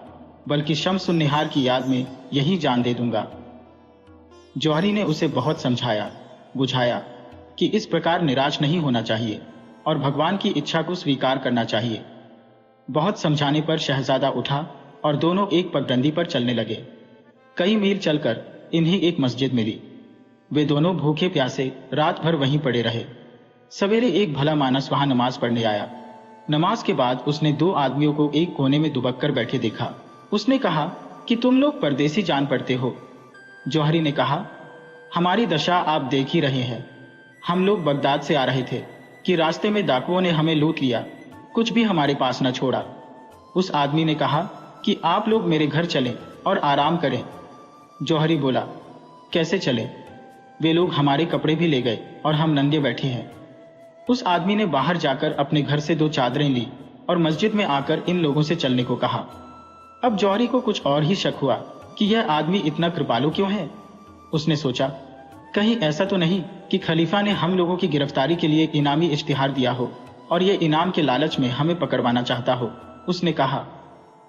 बल्कि शमसुन्निहार की याद में यही जान दे दूंगा। जौहरी ने उसे बहुत समझाया बुझाया कि इस प्रकार निराश नहीं होना चाहिए और भगवान की इच्छा को स्वीकार करना चाहिए। बहुत समझाने पर शहजादा उठा और दोनों एक पगडंडी पर चलने लगे। कई मील चलकर इन्हें एक मस्जिद मिली। वे दोनों भूखे प्यासे रात भर वहीं पड़े रहे। सवेरे एक भला मानस वहां नमाज पढ़ने आया। नमाज के बाद उसने दो आदमियों को एक कोने में दुबक कर बैठे देखा। उसने कहा कि तुम लोग परदेसी जान पड़ते हो। जौहरी ने कहा, हमारी दशा आप देख ही रहे हैं। हम लोग बगदाद से आ रहे थे कि रास्ते में डाकुओं ने हमें लूट लिया, कुछ भी हमारे पास न छोड़ा। उस आदमी ने कहा कि आप लोग मेरे घर चलें और आराम करें। जौहरी बोला, कैसे चलें? वे लोग हमारे कपड़े भी ले गए और हम नंगे बैठे हैं। उस आदमी ने बाहर जाकर अपने घर से दो चादरें ली और मस्जिद में आकर इन लोगों से चलने को कहा। अब जौहरी को कुछ और ही शक हुआ कि यह आदमी इतना कृपालु क्यों है। उसने सोचा, कहीं ऐसा तो नहीं कि खलीफा ने हम लोगों की गिरफ्तारी के लिए इनामी इश्तिहार दिया हो और यह इनाम के लालच में हमें पकड़वाना चाहता हो। उसने कहा,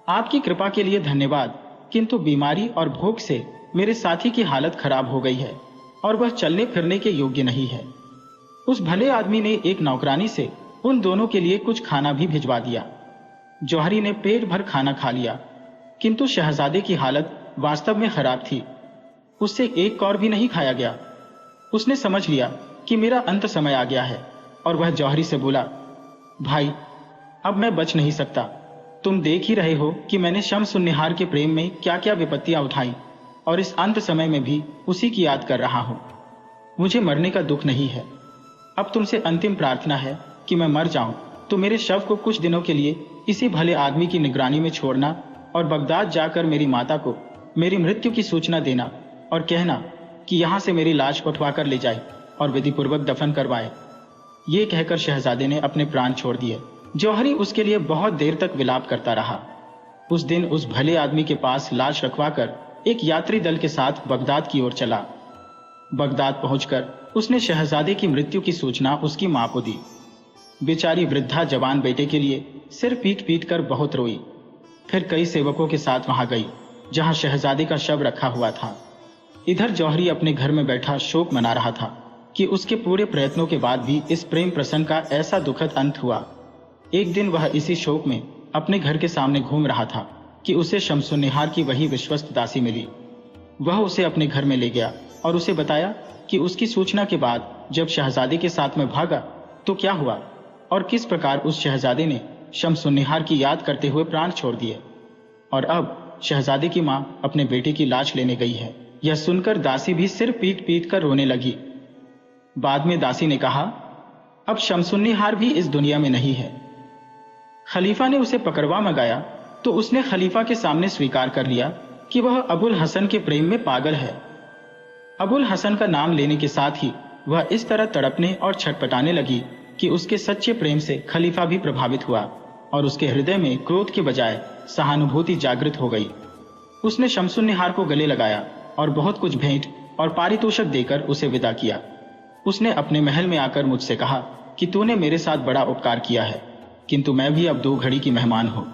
आपकी कृपा के लिए धन्यवाद, किंतु बीमारी और भूख से मेरे साथी की हालत खराब हो गई है और वह चलने फिरने के योग्य नहीं है। उस भले आदमी ने एक नौकरानी से उन दोनों के लिए कुछ खाना भी भिजवा दिया। जौहरी ने पेट भर खाना खा लिया, किंतु शहजादे की हालत वास्तव में खराब थी। उससे एक कौर भी नहीं खाया गया। उसने समझ लिया कि मेरा अंत समय आ गया है और वह जौहरी से बोला, भाई, अब मैं बच नहीं सकता। तुम देख ही रहे हो कि मैंने शमसुन्निहार के प्रेम में क्या क्या विपत्तियां उठाई और इस अंत समय में भी उसी की याद कर रहा हूं। मुझे मरने का दुख नहीं है। अब तुमसे अंतिम प्रार्थना है कि मैं मर जाऊं तो मेरे शव को कुछ दिनों के लिए इसी भले आदमी की निगरानी में छोड़ना और बगदाद जाकर मेरी माता को मेरी मृत्यु की सूचना देना और कहना कि यहां से मेरी लाश उठवा कर ले जाए और विधिपूर्वक दफन करवाए। ये कहकर शहजादे ने अपने प्राण छोड़ दिए। जौहरी उसके लिए बहुत देर तक विलाप करता रहा। उस दिन उस भले आदमी के पास लाश रखवाकर एक यात्री दल के साथ बगदाद की ओर चला। बगदाद पहुंचकर उसने शहजादे की मृत्यु की सूचना उसकी मां को दी। बेचारी वृद्धा जवान बेटे के लिए सिर पीट पीट कर बहुत रोई। फिर कई सेवकों के साथ वहां गई जहां शहजादे का शव रखा हुआ था। इधर जौहरी अपने घर में बैठा शोक मना रहा था कि उसके पूरे प्रयत्नों के बाद भी इस प्रेम प्रसंग का ऐसा दुखद अंत हुआ। एक दिन वह इसी शोक में अपने घर के सामने घूम रहा था कि उसे शमसुन्निहार की वही विश्वस्त दासी मिली। वह उसे अपने घर में ले गया और उसे बताया कि उसकी सूचना के बाद जब शहजादे के साथ में भागा तो क्या हुआ और किस प्रकार उस शहजादे ने शमसुन्निहार की याद करते हुए प्राण छोड़ दिए। और अब शहजादे की मां अपने बेटे की लाश लेने गई है। यह सुनकर दासी भी सिर पीट पीट कर रोने लगी। बाद में दासी ने कहा, अब शमसुन्निहार भी इस दुनिया में नहीं है। खलीफा ने उसे पकड़वा मंगाया तो उसने खलीफा के सामने स्वीकार कर लिया कि वह अबुल हसन के प्रेम में पागल है। अबुल हसन का नाम लेने के साथ ही वह इस तरह तड़पने और छटपटाने लगी कि उसके सच्चे प्रेम से खलीफा भी प्रभावित हुआ और उसके हृदय में क्रोध के बजाय सहानुभूति जागृत हो गई। उसने शमसुन्निहार को गले लगाया और बहुत कुछ भेंट और पारितोषिक देकर उसे विदा किया। उसने अपने महल में आकर मुझसे कहा कि तूने मेरे साथ बड़ा उपकार किया है, किंतु मैं भी अब 2 घड़ी की मेहमान हूं।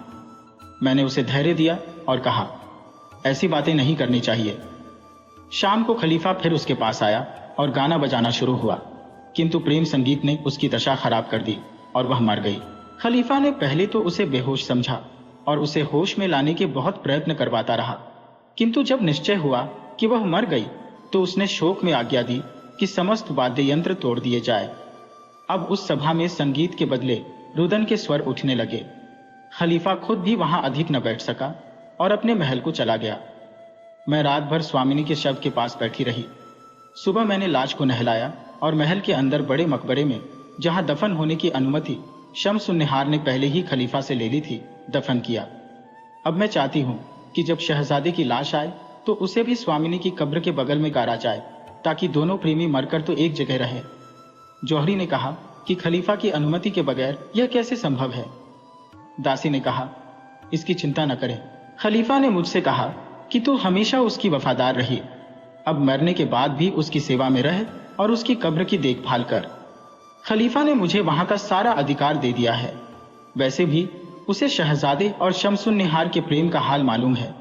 मैंने उसे धैर्य दिया और कहा, ऐसी बातें नहीं करनी चाहिए। शाम को खलीफा फिर उसके पास आया और गाना बजाना शुरू हुआ, किंतु प्रेम संगीत ने उसकी दशा खराब कर दी और वह मर गई। खलीफा ने पहले तो उसे बेहोश समझा और उसे होश में लाने के बहुत प्रयत्न करवाता रहा, किंतु जब निश्चय हुआ कि वह मर गई तो उसने शोक में आज्ञा दी कि समस्त वाद्य यंत्र तोड़ दिए जाए। अब उस सभा में संगीत के बदले रुदन के स्वर उठने लगे। खलीफा खुद भी वहां अधिक न बैठ सका और अपने महल को चला गया। मैं रात भर स्वामिनी के शव के पास बैठी रही। सुबह मैंने लाश को नहलाया और महल के अंदर बड़े मकबरे में, जहां दफन होने की अनुमति शम्स-उन-निहार ने पहले ही खलीफा से ले ली थी, दफन किया। अब मैं चाहती हूं कि जब शहजादे की लाश आए तो उसे भी स्वामिनी की कब्र के बगल में गाड़ा जाए, ताकि दोनों प्रेमी मरकर तो एक जगह रहे। जौहरी ने कहा कि खलीफा की अनुमति के बगैर यह कैसे संभव है। दासी ने कहा, इसकी चिंता न करें। खलीफा ने मुझसे कहा कि तू हमेशा उसकी वफादार रही, अब मरने के बाद भी उसकी सेवा में रह और उसकी कब्र की देखभाल कर। खलीफा ने मुझे वहां का सारा अधिकार दे दिया है। वैसे भी उसे शहजादे और शम्स-उन-निहार के प्रेम का हाल मालूम है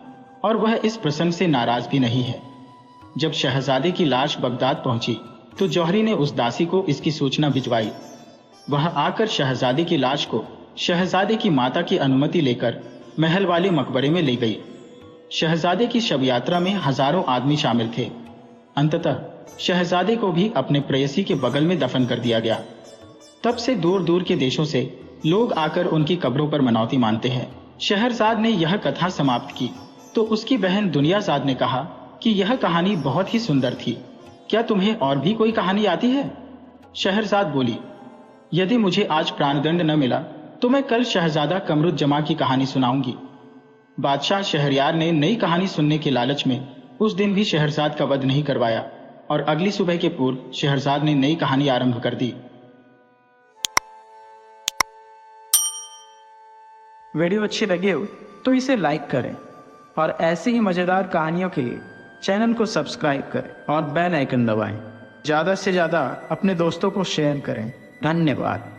और वह इस प्रसंग से नाराज भी नहीं है। जब शहजादे की लाश बगदाद पहुंची तो जौहरी ने उस दासी को इसकी सूचना भिजवाई। वह आकर शहजादे की लाश को शहजादे की माता की अनुमति लेकर महल वाले मकबरे में ले गई। शहजादे की शव यात्रा में हजारों आदमी शामिल थे। अंततः शहजादे को भी अपने प्रेयसी के बगल में दफन कर दिया गया। तब से दूर दूर के देशों से लोग आकर उनकी कब्रों पर मनौती मानते हैं। शहरजाद ने यह कथा समाप्त की तो उसकी बहन दुनियाजाद ने कहा कि यह कहानी बहुत ही सुंदर थी, क्या तुम्हें और भी कोई कहानी आती है? शहरजाद बोली, यदि मुझे आज प्राणदंड न मिला तो मैं कल शहजादा कमरुज्जमा की कहानी सुनाऊंगी। बादशाह शहरयार ने नई कहानी सुनने के लालच में उस दिन भी शहरजाद का वध नहीं करवाया और अगली सुबह के पूर्व शहरजाद ने नई कहानी आरंभ कर दी। वीडियो अच्छी लगी हो तो इसे लाइक करें और ऐसी ही मजेदार कहानियों के लिए चैनल को सब्सक्राइब करें और बेल आइकन दबाएं। ज़्यादा से ज़्यादा अपने दोस्तों को शेयर करें। धन्यवाद।